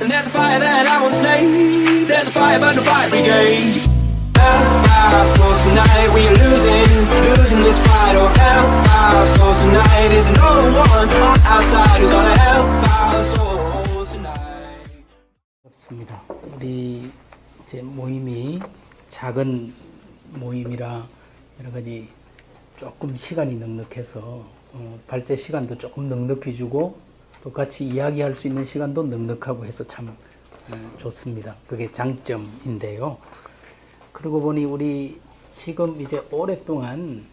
And there's a fire that I won't slay. There's a fire burning the fire brigade. Our souls tonight, we are losing this fight. Oh, help our souls tonight. There's no one on our side who's gonna help our souls tonight. 없습니다. 우리 이제 모임이 작은 모임이라 여러 가지 조금 시간이 넉넉해서 발제 시간도 조금 넉넉히 주고 또 같이 이야기할 수 있는 시간도 넉넉하고 해서 참 좋습니다. 그게 장점인데요. 그러고 보니 우리 지금 이제 오랫동안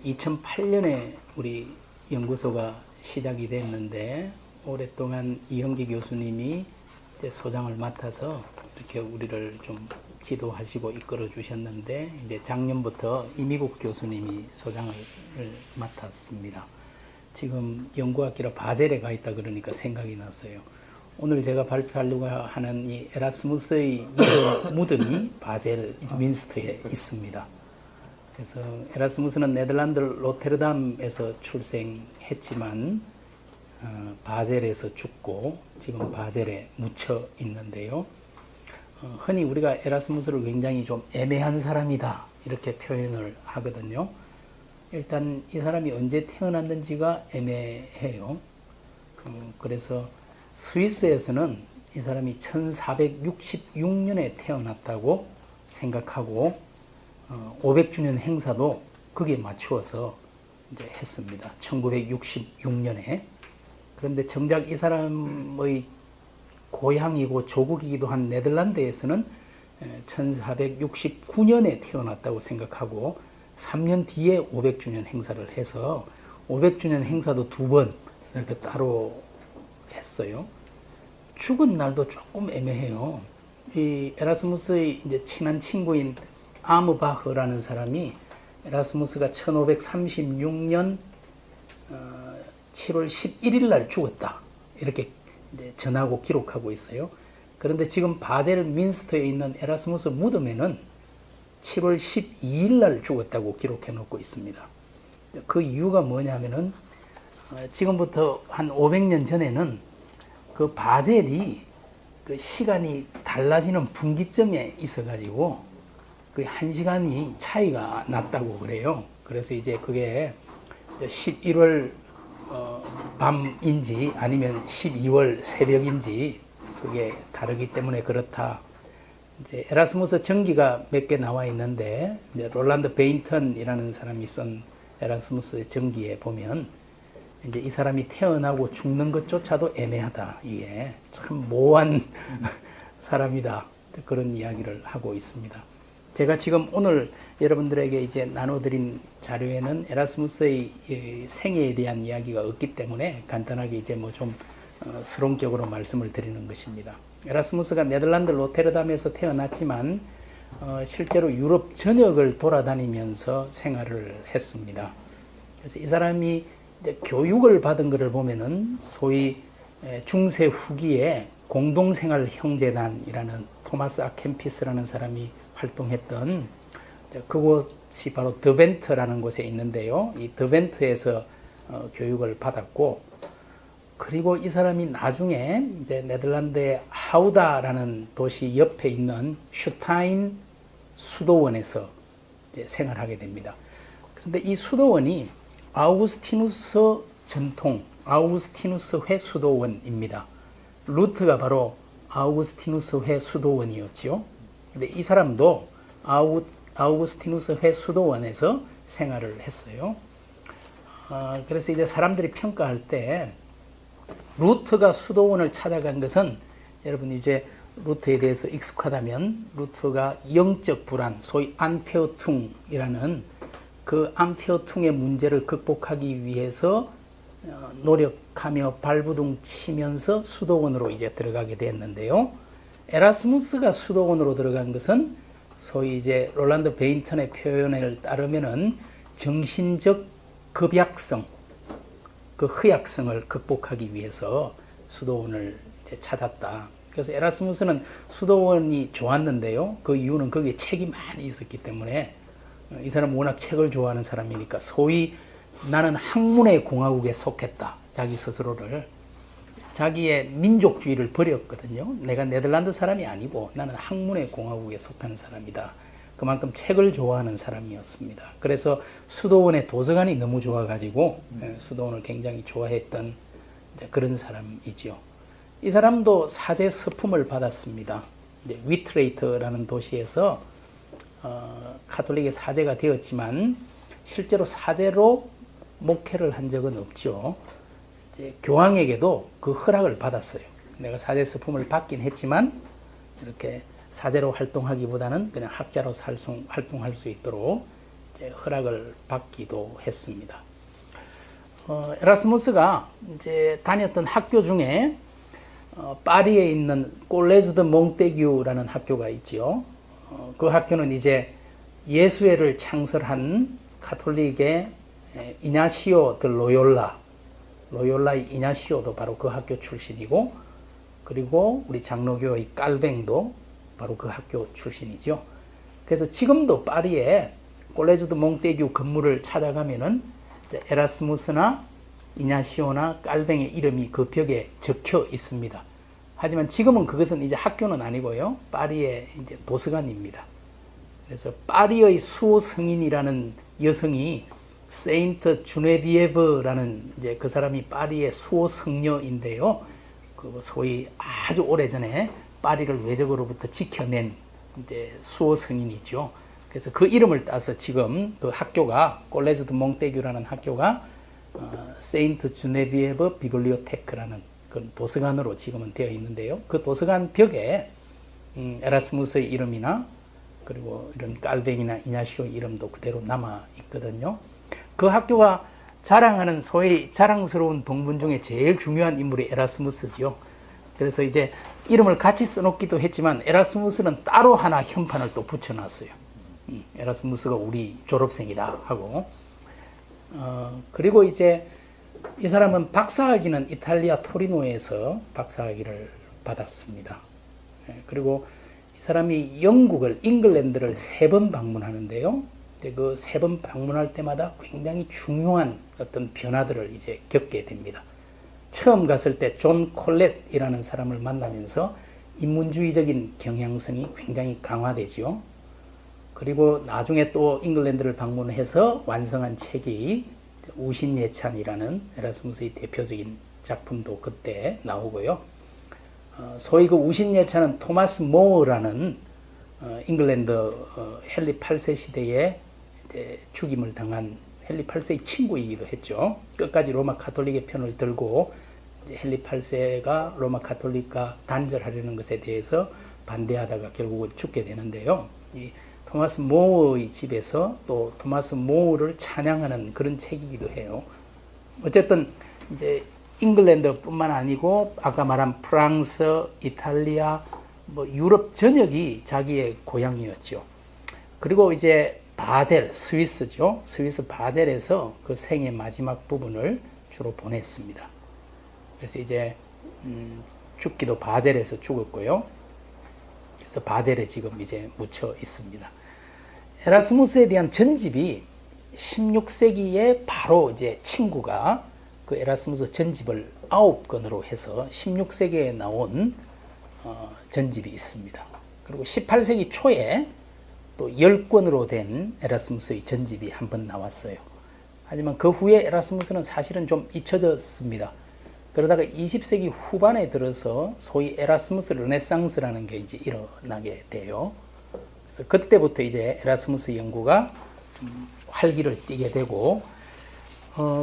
2008년에 우리 연구소가 시작이 됐는데 오랫동안 이형기 교수님이 이제 소장을 맡아서 이렇게 우리를 좀 지도하시고 이끌어 주셨는데 이제 작년부터 이미국 교수님이 소장을 맡았습니다. 지금 연구학기로 바젤에 가 있다 그러니까 생각이 났어요. 오늘 제가 발표하려고 하는 이 에라스무스의 무덤이 바젤 민스터에 있습니다. 그래서 에라스무스는 네덜란드 로테르담에서 출생했지만 바젤에서 죽고 지금 바젤에 묻혀 있는데요. 흔히 우리가 에라스무스를 굉장히 좀 애매한 사람이다 이렇게 표현을 하거든요. 일단 이 사람이 언제 태어났는지가 애매해요. 그래서 스위스에서는 이 사람이 1466년에 태어났다고 생각하고 500주년 행사도 거기에 맞추어서 이제 했습니다. 1966년에. 그런데 정작 이 사람의 고향이고 조국이기도 한 네덜란드에서는 1469년에 태어났다고 생각하고 3년 뒤에 500주년 행사를 해서 500주년 행사도 2번 이렇게 따로 했어요. 죽은 날도 조금 애매해요. 이 에라스무스의 이제 친한 친구인 아무바흐라는 사람이 에라스무스가 1536년 7월 11일 날 죽었다 이렇게 이제 전하고 기록하고 있어요. 그런데 지금 바젤 민스터에 있는 에라스무스 무덤에는 7월 12일 날 죽었다고 기록해 놓고 있습니다. 그 이유가 뭐냐면은 지금부터 한 500년 전에는 그 바젤이 그 시간이 달라지는 분기점에 있어가지고 그 1시간이 차이가 났다고 그래요. 그래서 이제 그게 11월 밤인지 아니면 12월 새벽인지 그게 다르기 때문에 그렇다. 이제 에라스무스 전기가 몇 개 나와 있는데 이제 롤란드 베인턴이라는 사람이 쓴 에라스무스 전기에 보면 이제 이 사람이 태어나고 죽는 것조차도 애매하다. 이게 참 모호한 사람이다. 그런 이야기를 하고 있습니다. 제가 지금 오늘 여러분들에게 이제 나눠드린 자료에는 에라스무스의 생애에 대한 이야기가 없기 때문에 간단하게 이제 뭐 좀 서론격으로 말씀을 드리는 것입니다. 에라스무스가 네덜란드 로테르담에서 태어났지만 실제로 유럽 전역을 돌아다니면서 생활을 했습니다. 그래서 이 사람이 이제 교육을 받은 것을 보면은 소위 중세 후기에 공동생활 형제단이라는 토마스 아켐피스라는 사람이 활동했던 그곳이 바로 더벤트라는 곳에 있는데요. 이 더벤트에서 교육을 받았고 그리고 이 사람이 나중에 이제 네덜란드의 하우다라는 도시 옆에 있는 슈타인 수도원에서 이제 생활하게 됩니다. 그런데 이 수도원이 아우구스티누스 전통 아우구스티누스회 수도원입니다. 루트가 바로 아우구스티누스회 수도원이었죠. 근데 이 사람도 아우구스티누스회 수도원에서 생활을 했어요. 그래서 이제 사람들이 평가할 때 루트가 수도원을 찾아간 것은 여러분 이제 루트에 대해서 익숙하다면 루트가 영적 불안, 소위 안페어퉁이라는 그 안페어퉁의 문제를 극복하기 위해서 노력하며 발부둥 치면서 수도원으로 이제 들어가게 됐는데요. 에라스무스가 수도원으로 들어간 것은 소위 이제 롤란드 베인턴의 표현을 따르면은 정신적 급약성, 그 허약성을 극복하기 위해서 수도원을 이제 찾았다. 그래서 에라스무스는 수도원이 좋았는데요. 그 이유는 거기에 책이 많이 있었기 때문에 이 사람은 워낙 책을 좋아하는 사람이니까 소위 나는 학문의 공화국에 속했다. 자기 스스로를 자기의 민족주의를 버렸거든요. 내가 네덜란드 사람이 아니고 나는 학문의 공화국에 속한 사람이다. 그만큼 책을 좋아하는 사람이었습니다. 그래서 수도원의 도서관이 너무 좋아가지고 수도원을 굉장히 좋아했던 그런 사람이죠. 이 사람도 사제 서품을 받았습니다. 이제 위트레이트라는 도시에서 가톨릭의 사제가 되었지만 실제로 사제로 목회를 한 적은 없죠. 이제 교황에게도 그 허락을 받았어요. 내가 사제 서품을 받긴 했지만 이렇게 사제로 활동하기보다는 그냥 학자로서 활동할 수 있도록 이제 허락을 받기도 했습니다. 에라스무스가 이제 다녔던 학교 중에 파리에 있는 콜레즈 드 몽테규라는 학교가 있지요. 그 학교는 이제 예수회를 창설한 가톨릭의 이냐시오 드 로욜라의 이냐시오도 바로 그 학교 출신이고, 그리고 우리 장로교의 깔뱅도 바로 그 학교 출신이죠. 그래서 지금도 파리에 콜레즈 드 몽테규 건물을 찾아가면은 에라스무스나 이냐시오나 깔뱅의 이름이 그 벽에 적혀 있습니다. 하지만 지금은 그것은 이제 학교는 아니고요. 파리의 이제 도서관입니다. 그래서 파리의 수호 성인이라는 여성이 세인트 주네비에브라는 이제 그 사람이 파리의 수호 성녀인데요. 그 소위 아주 오래전에 파리를 외적으로부터 지켜낸 이제 수호 성인이죠. 그래서 그 이름을 따서 지금 그 학교가 콜레즈 드 몽테규라는 학교가 세인트 주네비에브 비블리오테크라는 그 도서관으로 지금은 되어 있는데요. 그 도서관 벽에 에라스무스의 이름이나 그리고 이런 깔뱅이나 이냐시오 이름도 그대로 남아 있거든요. 그 학교가 자랑하는 소위 자랑스러운 동문 중에 제일 중요한 인물이 에라스무스죠. 그래서 이제 이름을 같이 써놓기도 했지만 에라스무스는 따로 하나 현판을 또 붙여놨어요. 에라스무스가 우리 졸업생이다 하고. 그리고 이제 이 사람은 박사학위는 이탈리아 토리노에서 박사학위를 받았습니다. 그리고 이 사람이 영국을, 잉글랜드를 3번 방문하는데요. 그 3번 방문할 때마다 굉장히 중요한 어떤 변화들을 이제 겪게 됩니다. 처음 갔을 때 존 콜렛이라는 사람을 만나면서 인문주의적인 경향성이 굉장히 강화되죠. 그리고 나중에 또 잉글랜드를 방문해서 완성한 책이 우신예찬이라는 에라스무스의 대표적인 작품도 그때 나오고요. 소위 그 우신예찬은 토마스 모어라는 잉글랜드 헨리 8세 시대에 이제 죽임을 당한 헨리 8세의 친구이기도 했죠. 끝까지 로마 가톨릭의 편을 들고 이제 헨리 8세가 로마 가톨릭과 단절하려는 것에 대해서 반대하다가 결국은 죽게 되는데요. 이 토마스 모어의 집에서 또 토마스 모어를 찬양하는 그런 책이기도 해요. 어쨌든 이제 잉글랜드뿐만 아니고 아까 말한 프랑스, 이탈리아, 뭐 유럽 전역이 자기의 고향이었죠. 그리고 이제 바젤, 스위스죠. 스위스 바젤에서 그 생의 마지막 부분을 주로 보냈습니다. 그래서 이제 죽기도 바젤에서 죽었고요. 그래서 바젤에 지금 이제 묻혀 있습니다. 에라스무스에 대한 전집이 16세기에 바로 이제 친구가 그 에라스무스 전집을 9권으로 해서 16세기에 나온 전집이 있습니다. 그리고 18세기 초에 또 10권으로 된 에라스무스의 전집이 한 번 나왔어요. 하지만 그 후에 에라스무스는 사실은 좀 잊혀졌습니다. 그러다가 20세기 후반에 들어서 소위 에라스무스 르네상스라는 게 이제 일어나게 돼요. 그래서 그때부터 이제 에라스무스 연구가 좀 활기를 띠게 되고,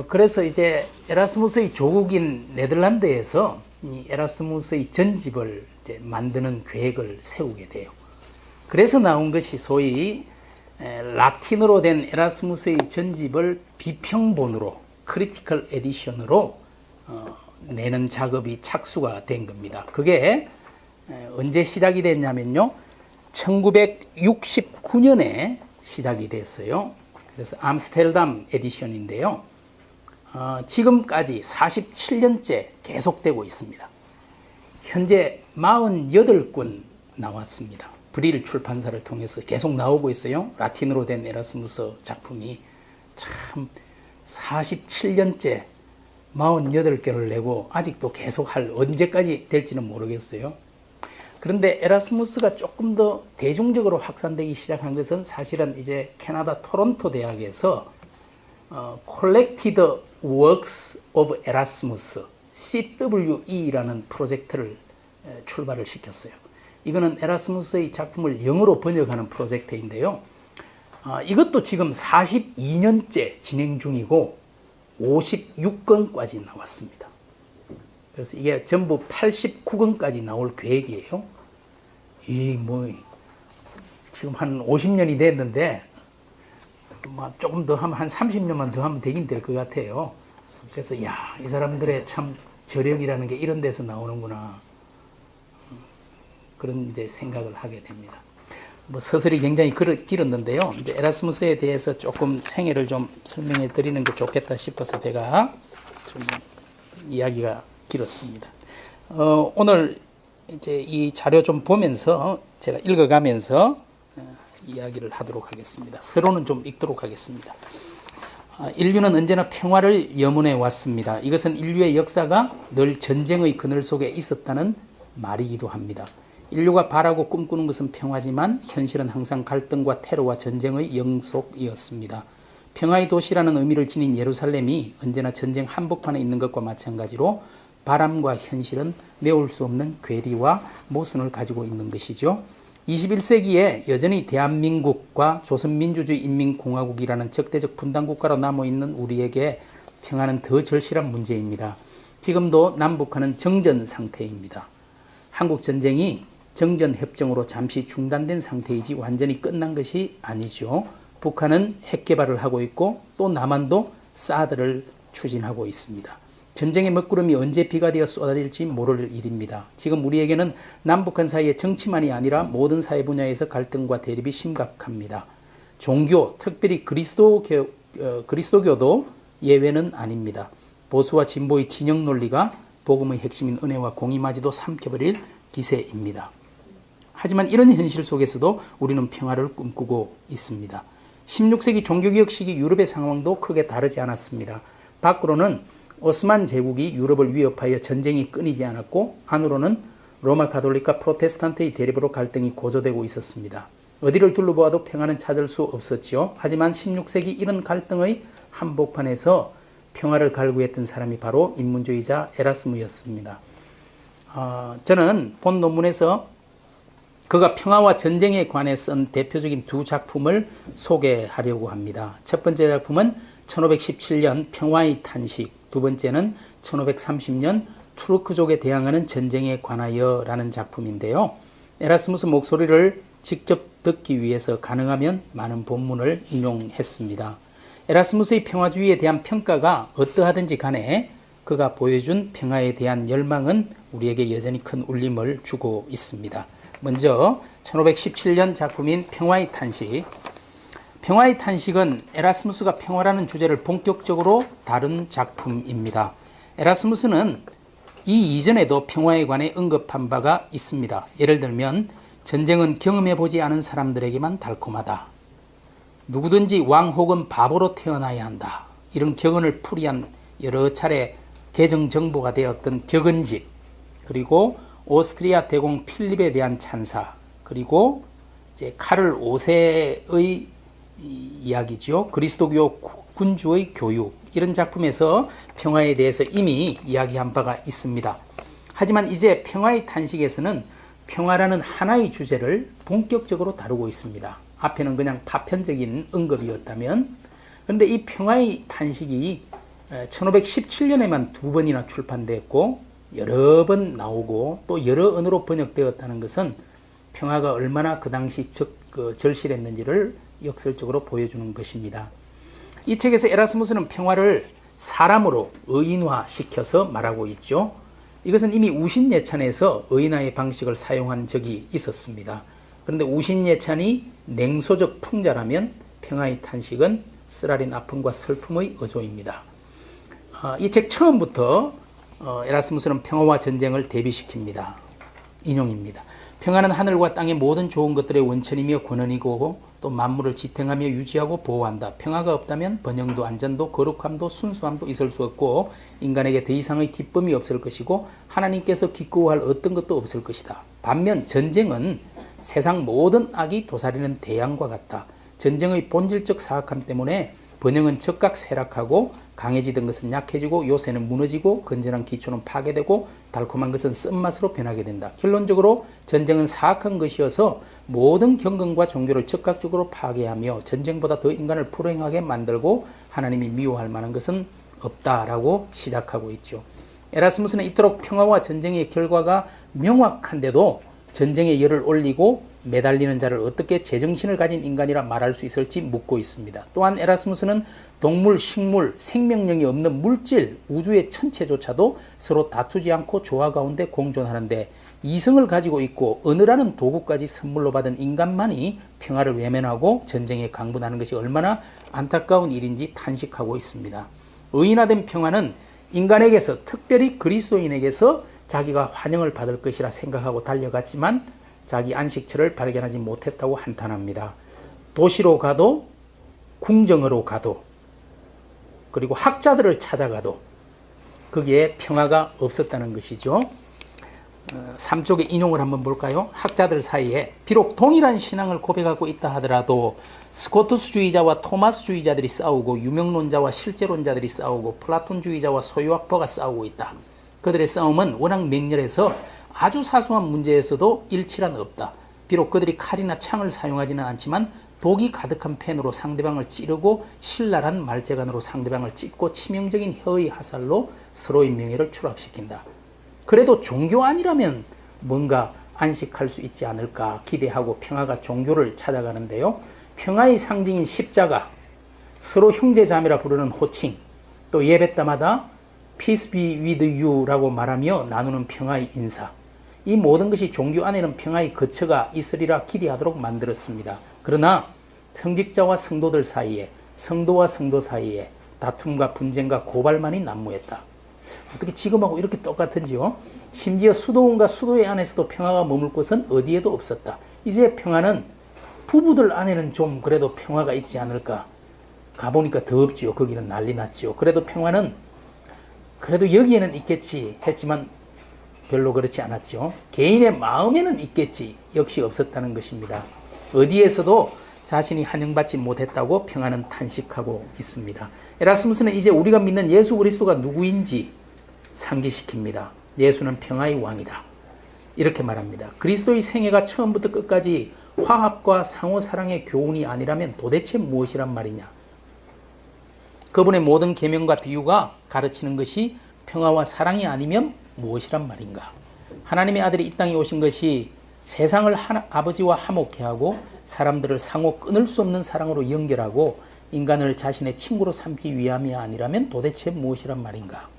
그래서 이제 에라스무스의 조국인 네덜란드에서 이 에라스무스의 전집을 이제 만드는 계획을 세우게 돼요. 그래서 나온 것이 소위 라틴어로 된 에라스무스의 전집을 비평본으로 크리티컬 에디션으로 내는 작업이 착수가 된 겁니다. 그게 언제 시작이 됐냐면요. 1969년에 시작이 됐어요. 그래서 암스테르담 에디션인데요. 지금까지 47년째 계속되고 있습니다. 현재 48권 나왔습니다. 브릴 출판사를 통해서 계속 나오고 있어요. 라틴어로 된 에라스무스 작품이 참 47년째 48개를 내고 아직도 계속 할 언제까지 될지는 모르겠어요. 그런데 에라스무스가 조금 더 대중적으로 확산되기 시작한 것은 사실은 이제 캐나다 토론토 대학에서 Collected Works of Erasmus CWE라는 프로젝트를 출발을 시켰어요. 이거는 에라스무스의 작품을 영어로 번역하는 프로젝트인데요. 이것도 지금 42년째 진행 중이고 56권까지 나왔습니다. 그래서 이게 전부 89권까지 나올 계획이에요. 지금 한 50년이 됐는데 조금 더 하면 한 30년만 더 하면 되긴 될 것 같아요. 그래서 이 사람들의 참 저력이라는 게 이런 데서 나오는구나. 그런 이제 생각을 하게 됩니다. 서술이 굉장히 길었는데요. 이제 에라스무스에 대해서 조금 생애를 좀 설명해 드리는 게 좋겠다 싶어서 제가 좀 이야기가 길었습니다. 오늘 이제 이 자료 좀 보면서 제가 읽어가면서 이야기를 하도록 하겠습니다. 서론은 좀 읽도록 하겠습니다. 인류는 언제나 평화를 염원해 왔습니다. 이것은 인류의 역사가 늘 전쟁의 그늘 속에 있었다는 말이기도 합니다. 인류가 바라고 꿈꾸는 것은 평화지만 현실은 항상 갈등과 테러와 전쟁의 영속이었습니다. 평화의 도시라는 의미를 지닌 예루살렘이 언제나 전쟁 한복판에 있는 것과 마찬가지로 바람과 현실은 메울 수 없는 괴리와 모순을 가지고 있는 것이죠. 21세기에 여전히 대한민국과 조선민주주의 인민공화국이라는 적대적 분단국가로 남아있는 우리에게 평화는 더 절실한 문제입니다. 지금도 남북한은 정전 상태입니다. 한국전쟁이 정전협정으로 잠시 중단된 상태이지 완전히 끝난 것이 아니죠. 북한은 핵개발을 하고 있고 또 남한도 사드를 추진하고 있습니다. 전쟁의 먹구름이 언제 비가 되어 쏟아질지 모를 일입니다. 지금 우리에게는 남북한 사이의 정치만이 아니라 모든 사회 분야에서 갈등과 대립이 심각합니다. 종교, 특별히 그리스도교도 예외는 아닙니다. 보수와 진보의 진영 논리가 복음의 핵심인 은혜와 공의마저도 삼켜버릴 기세입니다. 하지만 이런 현실 속에서도 우리는 평화를 꿈꾸고 있습니다. 16세기 종교개혁 시기 유럽의 상황도 크게 다르지 않았습니다. 밖으로는 오스만 제국이 유럽을 위협하여 전쟁이 끊이지 않았고 안으로는 로마 가톨릭과 프로테스탄트의 대립으로 갈등이 고조되고 있었습니다. 어디를 둘러보아도 평화는 찾을 수 없었죠. 하지만 16세기 이런 갈등의 한복판에서 평화를 갈구했던 사람이 바로 인문주의자 에라스무였습니다. 저는 본 논문에서 그가 평화와 전쟁에 관해 쓴 대표적인 두 작품을 소개하려고 합니다. 첫 번째 작품은 1517년 평화의 탄식, 두 번째는 1530년 투르크족에 대항하는 전쟁에 관하여라는 작품인데요. 에라스무스 목소리를 직접 듣기 위해서 가능하면 많은 본문을 인용했습니다. 에라스무스의 평화주의에 대한 평가가 어떠하든지 간에 그가 보여준 평화에 대한 열망은 우리에게 여전히 큰 울림을 주고 있습니다. 먼저 1517년 작품인 평화의 탄식. 평화의 탄식은 에라스무스가 평화라는 주제를 본격적으로 다룬 작품입니다. 에라스무스는 이 이전에도 평화에 관해 언급한 바가 있습니다. 예를 들면 전쟁은 경험해보지 않은 사람들에게만 달콤하다. 누구든지 왕 혹은 바보로 태어나야 한다. 이런 격언을 풀이한 여러 차례 개정정보가 되었던 격언집, 그리고 오스트리아 대공 필립에 대한 찬사, 그리고 이제 카를 5세의 이야기죠. 그리스도교 군주의 교육, 이런 작품에서 평화에 대해서 이미 이야기한 바가 있습니다. 하지만 이제 평화의 탄식에서는 평화라는 하나의 주제를 본격적으로 다루고 있습니다. 앞에는 그냥 파편적인 언급이었다면, 그런데 이 평화의 탄식이 1517년에만 2번이나 출판됐고 여러 번 나오고 또 여러 언어로 번역되었다는 것은 평화가 얼마나 그 당시 절실했는지를 역설적으로 보여주는 것입니다. 이 책에서 에라스무스는 평화를 사람으로 의인화시켜서 말하고 있죠. 이것은 이미 우신예찬에서 의인화의 방식을 사용한 적이 있었습니다. 그런데 우신예찬이 냉소적 풍자라면 평화의 탄식은 쓰라린 아픔과 슬픔의 어조입니다. 이 책 처음부터 에라스무스는 평화와 전쟁을 대비시킵니다. 인용입니다. 평화는 하늘과 땅의 모든 좋은 것들의 원천이며 권원이고 또 만물을 지탱하며 유지하고 보호한다. 평화가 없다면 번영도 안전도 거룩함도 순수함도 있을 수 없고 인간에게 더 이상의 기쁨이 없을 것이고 하나님께서 기꺼워할 어떤 것도 없을 것이다. 반면 전쟁은 세상 모든 악이 도사리는 대양과 같다. 전쟁의 본질적 사악함 때문에 번영은 즉각 쇠락하고 강해지던 것은 약해지고 요새는 무너지고 건전한 기초는 파괴되고 달콤한 것은 쓴맛으로 변하게 된다. 결론적으로 전쟁은 사악한 것이어서 모든 경건과 종교를 즉각적으로 파괴하며 전쟁보다 더 인간을 불행하게 만들고 하나님이 미워할 만한 것은 없다라고 시작하고 있죠. 에라스무스는 이토록 평화와 전쟁의 결과가 명확한데도 전쟁의 열을 올리고 매달리는 자를 어떻게 제정신을 가진 인간이라 말할 수 있을지 묻고 있습니다. 또한 에라스무스는 동물, 식물, 생명력이 없는 물질, 우주의 천체조차도 서로 다투지 않고 조화 가운데 공존하는데 이성을 가지고 있고 어느라는 도구까지 선물로 받은 인간만이 평화를 외면하고 전쟁에 강분하는 것이 얼마나 안타까운 일인지 탄식하고 있습니다. 의인화된 평화는 인간에게서 특별히 그리스도인에게서 자기가 환영을 받을 것이라 생각하고 달려갔지만 자기 안식처를 발견하지 못했다고 한탄합니다. 도시로 가도 궁정으로 가도 그리고 학자들을 찾아가도 거기에 평화가 없었다는 것이죠. 3쪽의 인용을 한번 볼까요? 학자들 사이에 비록 동일한 신앙을 고백하고 있다 하더라도 스코투스주의자와 토마스주의자들이 싸우고 유명론자와 실제론자들이 싸우고 플라톤주의자와 소유학파가 싸우고 있다. 그들의 싸움은 워낙 맹렬해서 아주 사소한 문제에서도 일치란 없다. 비록 그들이 칼이나 창을 사용하지는 않지만 독이 가득한 펜으로 상대방을 찌르고 신랄한 말재간으로 상대방을 찢고 치명적인 혀의 화살로 서로의 명예를 추락시킨다. 그래도 종교 아니라면 뭔가 안식할 수 있지 않을까 기대하고 평화가 종교를 찾아가는데요. 평화의 상징인 십자가, 서로 형제자매라 부르는 호칭, 또 예배 때마다 Peace be with you라고 말하며 나누는 평화의 인사. 이 모든 것이 종교 안에는 평화의 거처가 있으리라 기대하도록 만들었습니다. 그러나 성직자와 성도들 사이에, 성도와 성도 사이에 다툼과 분쟁과 고발만이 난무했다. 어떻게 지금하고 이렇게 똑같은지요? 심지어 수도원과 수도회 안에서도 평화가 머물 곳은 어디에도 없었다. 이제 평화는 부부들 안에는 좀 그래도 평화가 있지 않을까. 가보니까 더 없지요. 거기는 난리 났죠. 그래도 평화는 그래도 여기에는 있겠지 했지만 별로 그렇지 않았죠. 개인의 마음에는 있겠지 역시 없었다는 것입니다. 어디에서도 자신이 환영받지 못했다고 평화는 탄식하고 있습니다. 에라스무스는 이제 우리가 믿는 예수 그리스도가 누구인지 상기시킵니다. 예수는 평화의 왕이다. 이렇게 말합니다. 그리스도의 생애가 처음부터 끝까지 화합과 상호사랑의 교훈이 아니라면 도대체 무엇이란 말이냐. 그분의 모든 계명과 비유가 가르치는 것이 평화와 사랑이 아니면 무엇이란 말인가. 하나님의 아들이 이 땅에 오신 것이 세상을 아버지와 화목케 하고 사람들을 상호 끊을 수 없는 사랑으로 연결하고 인간을 자신의 친구로 삼기 위함이 아니라면 도대체 무엇이란 말인가.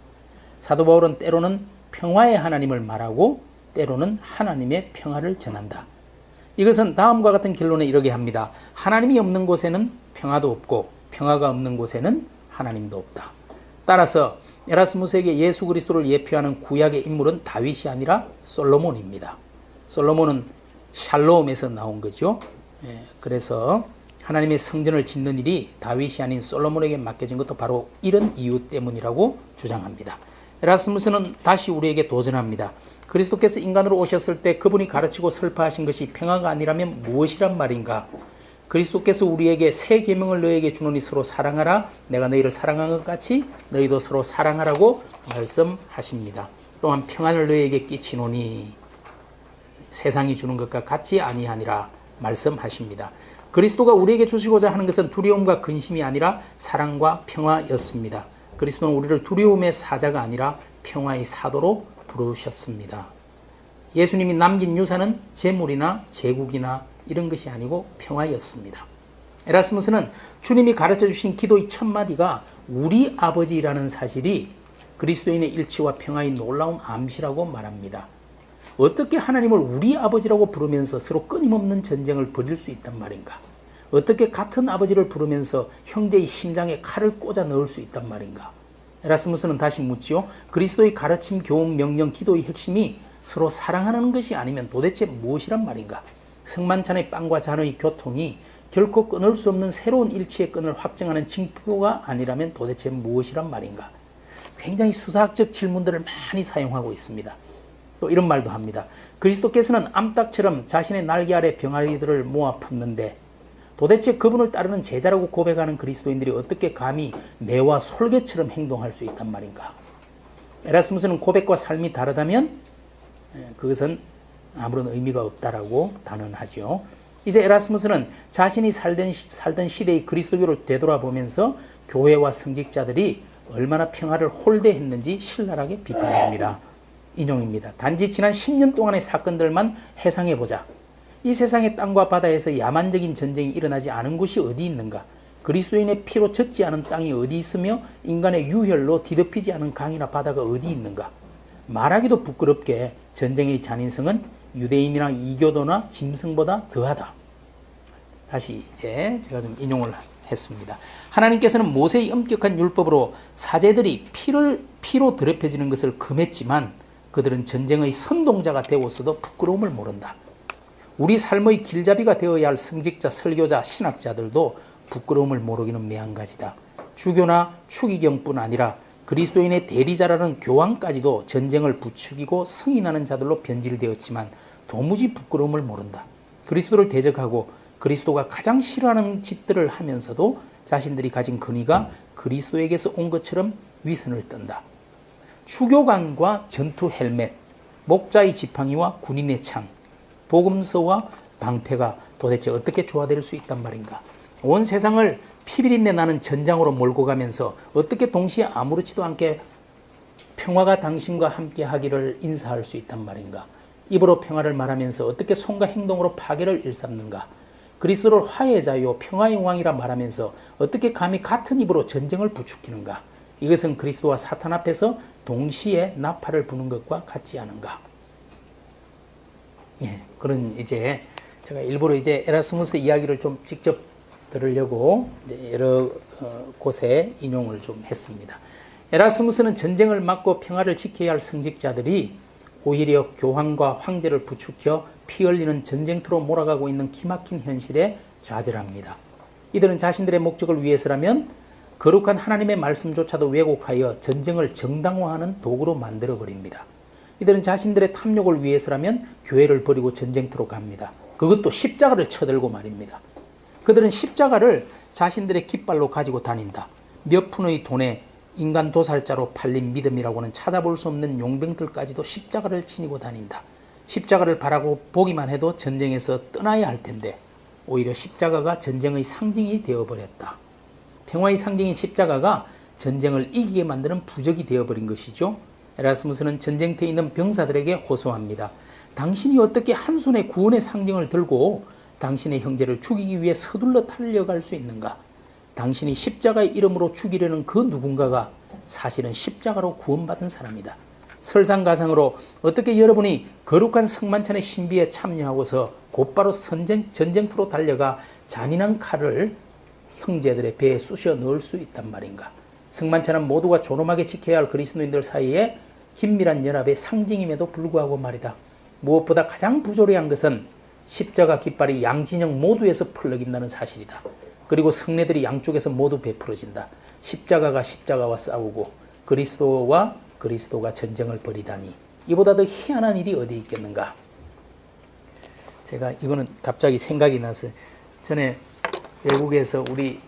사도 바울은 때로는 평화의 하나님을 말하고 때로는 하나님의 평화를 전한다. 이것은 다음과 같은 결론에 이르게 합니다. 하나님이 없는 곳에는 평화도 없고 평화가 없는 곳에는 하나님도 없다. 따라서 에라스무스에게 예수 그리스도를 예표하는 구약의 인물은 다윗이 아니라 솔로몬입니다. 솔로몬은 샬롬에서 나온 거죠. 그래서 하나님의 성전을 짓는 일이 다윗이 아닌 솔로몬에게 맡겨진 것도 바로 이런 이유 때문이라고 주장합니다. 에라스무스는 다시 우리에게 도전합니다. 그리스도께서 인간으로 오셨을 때 그분이 가르치고 설파하신 것이 평화가 아니라면 무엇이란 말인가? 그리스도께서 우리에게 새 계명을 너희에게 주노니 서로 사랑하라. 내가 너희를 사랑한 것 같이 너희도 서로 사랑하라고 말씀하십니다. 또한 평안을 너희에게 끼치노니 세상이 주는 것과 같이 아니하니라 말씀하십니다. 그리스도가 우리에게 주시고자 하는 것은 두려움과 근심이 아니라 사랑과 평화였습니다. 그리스도는 우리를 두려움의 사자가 아니라 평화의 사도로 부르셨습니다. 예수님이 남긴 유산은 재물이나 제국이나 이런 것이 아니고 평화였습니다. 에라스무스는 주님이 가르쳐 주신 기도의 첫 마디가 우리 아버지라는 사실이 그리스도인의 일치와 평화의 놀라운 암시라고 말합니다. 어떻게 하나님을 우리 아버지라고 부르면서 서로 끊임없는 전쟁을 벌일 수 있단 말인가? 어떻게 같은 아버지를 부르면서 형제의 심장에 칼을 꽂아 넣을 수 있단 말인가? 에라스무스는 다시 묻지요. 그리스도의 가르침, 교훈, 명령, 기도의 핵심이 서로 사랑하는 것이 아니면 도대체 무엇이란 말인가? 성만찬의 빵과 잔의 교통이 결코 끊을 수 없는 새로운 일치의 끈을 확정하는 징표가 아니라면 도대체 무엇이란 말인가? 굉장히 수사학적 질문들을 많이 사용하고 있습니다. 또 이런 말도 합니다. 그리스도께서는 암탉처럼 자신의 날개 아래 병아리들을 모아 품는데 도대체 그분을 따르는 제자라고 고백하는 그리스도인들이 어떻게 감히 매와 솔개처럼 행동할 수 있단 말인가? 에라스무스는 고백과 삶이 다르다면 그것은 아무런 의미가 없다라고 단언하죠. 이제 에라스무스는 자신이 살던 시대의 그리스도교를 되돌아보면서 교회와 성직자들이 얼마나 평화를 홀대했는지 신랄하게 비판합니다. 인용입니다. 단지 지난 10년 동안의 사건들만 해상해보자. 이 세상의 땅과 바다에서 야만적인 전쟁이 일어나지 않은 곳이 어디 있는가? 그리스도인의 피로 젖지 않은 땅이 어디 있으며 인간의 유혈로 뒤덮이지 않은 강이나 바다가 어디 있는가? 말하기도 부끄럽게 전쟁의 잔인성은 유대인이나 이교도나 짐승보다 더하다. 다시 이제 제가 좀 인용을 했습니다. 하나님께서는 모세의 엄격한 율법으로 사제들이 피로 더럽혀지는 것을 금했지만 그들은 전쟁의 선동자가 되었어도 부끄러움을 모른다. 우리 삶의 길잡이가 되어야 할 성직자, 설교자, 신학자들도 부끄러움을 모르기는 매한가지다. 주교나 추기경뿐 아니라 그리스도인의 대리자라는 교황까지도 전쟁을 부추기고 승인하는 자들로 변질되었지만 도무지 부끄러움을 모른다. 그리스도를 대적하고 그리스도가 가장 싫어하는 짓들을 하면서도 자신들이 가진 권위가 그리스도에게서 온 것처럼 위선을 떤다. 추교관과 전투 헬멧, 목자의 지팡이와 군인의 창, 복음서와 방패가 도대체 어떻게 조화될 수 있단 말인가? 온 세상을 피비린내 나는 전장으로 몰고 가면서 어떻게 동시에 아무렇지도 않게 평화가 당신과 함께 하기를 인사할 수 있단 말인가? 입으로 평화를 말하면서 어떻게 손과 행동으로 파괴를 일삼는가? 그리스도를 화해의 자요 평화의 왕이라 말하면서 어떻게 감히 같은 입으로 전쟁을 부추기는가? 이것은 그리스도와 사탄 앞에서 동시에 나팔을 부는 것과 같지 않은가? 예, 그런 이제 제가 일부러 이제 에라스무스 이야기를 좀 직접 들으려고 이제 여러 곳에 인용을 좀 했습니다. 에라스무스는 전쟁을 막고 평화를 지켜야 할 성직자들이 오히려 교황과 황제를 부추겨 피 흘리는 전쟁터로 몰아가고 있는 기막힌 현실에 좌절합니다. 이들은 자신들의 목적을 위해서라면 거룩한 하나님의 말씀조차도 왜곡하여 전쟁을 정당화하는 도구로 만들어버립니다. 이들은 자신들의 탐욕을 위해서라면 교회를 버리고 전쟁터로 갑니다. 그것도 십자가를 쳐들고 말입니다. 그들은 십자가를 자신들의 깃발로 가지고 다닌다. 몇 푼의 돈에 인간 도살자로 팔린 믿음이라고는 찾아볼 수 없는 용병들까지도 십자가를 지니고 다닌다. 십자가를 바라고 보기만 해도 전쟁에서 떠나야 할 텐데 오히려 십자가가 전쟁의 상징이 되어버렸다. 평화의 상징인 십자가가 전쟁을 이기게 만드는 부적이 되어버린 것이죠. 에라스무스는 전쟁터에 있는 병사들에게 호소합니다. 당신이 어떻게 한 손에 구원의 상징을 들고 당신의 형제를 죽이기 위해 서둘러 달려갈 수 있는가? 당신이 십자가의 이름으로 죽이려는 그 누군가가 사실은 십자가로 구원받은 사람이다. 설상가상으로 어떻게 여러분이 거룩한 성만찬의 신비에 참여하고서 곧바로 전쟁터로 달려가 잔인한 칼을 형제들의 배에 쑤셔 넣을 수 있단 말인가? 성만찬은 모두가 존엄하게 지켜야 할 그리스도인들 사이에 긴밀한 연합의 상징임에도 불구하고 말이다. 무엇보다 가장 부조리한 것은 십자가 깃발이 양진영 모두에서 펄럭인다는 사실이다. 그리고 성례들이 양쪽에서 모두 베풀어진다. 십자가가 십자가와 싸우고 그리스도가 전쟁을 벌이다니 이보다 더 희한한 일이 어디 있겠는가? 제가 이거는 갑자기 생각이 나서 전에 외국에서 우리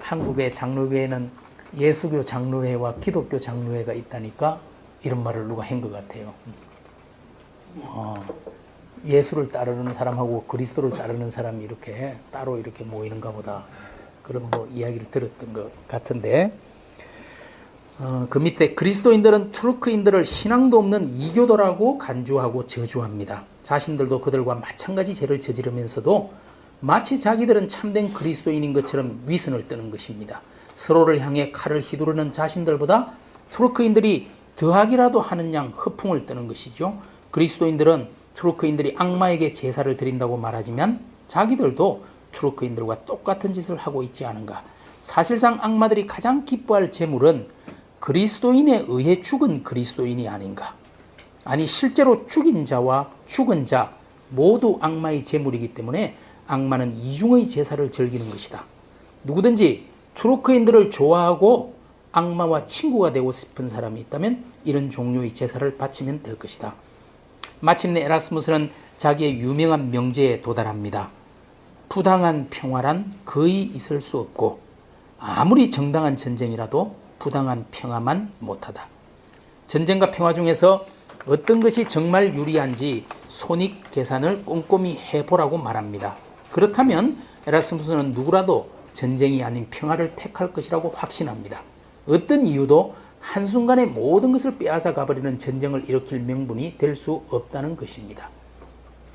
한국의 장로교회는 예수교 장로회와 기독교 장로회가 있다니까 이런 말을 누가 한 것 같아요. 예수를 따르는 사람하고 그리스도를 따르는 사람이 이렇게 따로 이렇게 모이는가 보다. 그런 뭐 이야기를 들었던 것 같은데 그 밑에 그리스도인들은 투르크인들을 신앙도 없는 이교도라고 간주하고 저주합니다. 자신들도 그들과 마찬가지 죄를 저지르면서도 마치 자기들은 참된 그리스도인인 것처럼 위선을 뜨는 것입니다. 서로를 향해 칼을 휘두르는 자신들보다 투르크인들이 더하기라도 하는 양 허풍을 뜨는 것이죠. 그리스도인들은 투르크인들이 악마에게 제사를 드린다고 말하지만 자기들도 투르크인들과 똑같은 짓을 하고 있지 않은가. 사실상 악마들이 가장 기뻐할 재물은 그리스도인에 의해 죽은 그리스도인이 아닌가. 아니 실제로 죽인 자와 죽은 자 모두 악마의 제물이기 때문에 악마는 이중의 제사를 즐기는 것이다. 누구든지 투르크인들을 좋아하고 악마와 친구가 되고 싶은 사람이 있다면 이런 종류의 제사를 바치면 될 것이다. 마침내 에라스무스는 자기의 유명한 명제에 도달합니다. 부당한 평화란 거의 있을 수 없고 아무리 정당한 전쟁이라도 부당한 평화만 못하다. 전쟁과 평화 중에서 어떤 것이 정말 유리한지 손익 계산을 꼼꼼히 해보라고 말합니다. 그렇다면 에라스무스는 누구라도 전쟁이 아닌 평화를 택할 것이라고 확신합니다. 어떤 이유도 한순간에 모든 것을 빼앗아 가버리는 전쟁을 일으킬 명분이 될 수 없다는 것입니다.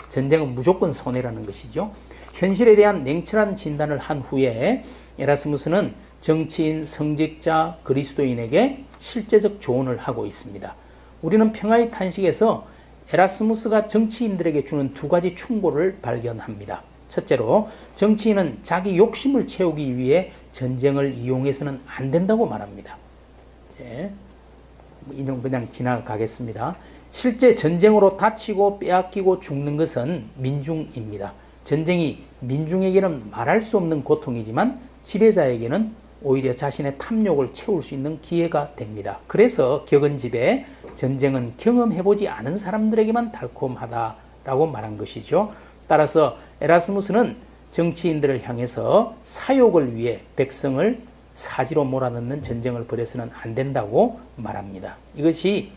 전쟁은 무조건 손해라는 것이죠. 현실에 대한 냉철한 진단을 한 후에 에라스무스는 정치인, 성직자, 그리스도인에게 실제적 조언을 하고 있습니다. 우리는 평화의 탄식에서 에라스무스가 정치인들에게 주는 두 가지 충고를 발견합니다. 첫째로 정치인은 자기 욕심을 채우기 위해 전쟁을 이용해서는 안 된다고 말합니다. 이제 인용 그냥 지나가겠습니다. 실제 전쟁으로 다치고 빼앗기고 죽는 것은 민중입니다. 전쟁이 민중에게는 말할 수 없는 고통이지만 지배자에게는 오히려 자신의 탐욕을 채울 수 있는 기회가 됩니다. 그래서 격언집에 전쟁은 경험해보지 않은 사람들에게만 달콤하다라고 말한 것이죠. 따라서 에라스무스는 정치인들을 향해서 사욕을 위해 백성을 사지로 몰아넣는 전쟁을 벌여서는 안 된다고 말합니다. 이것이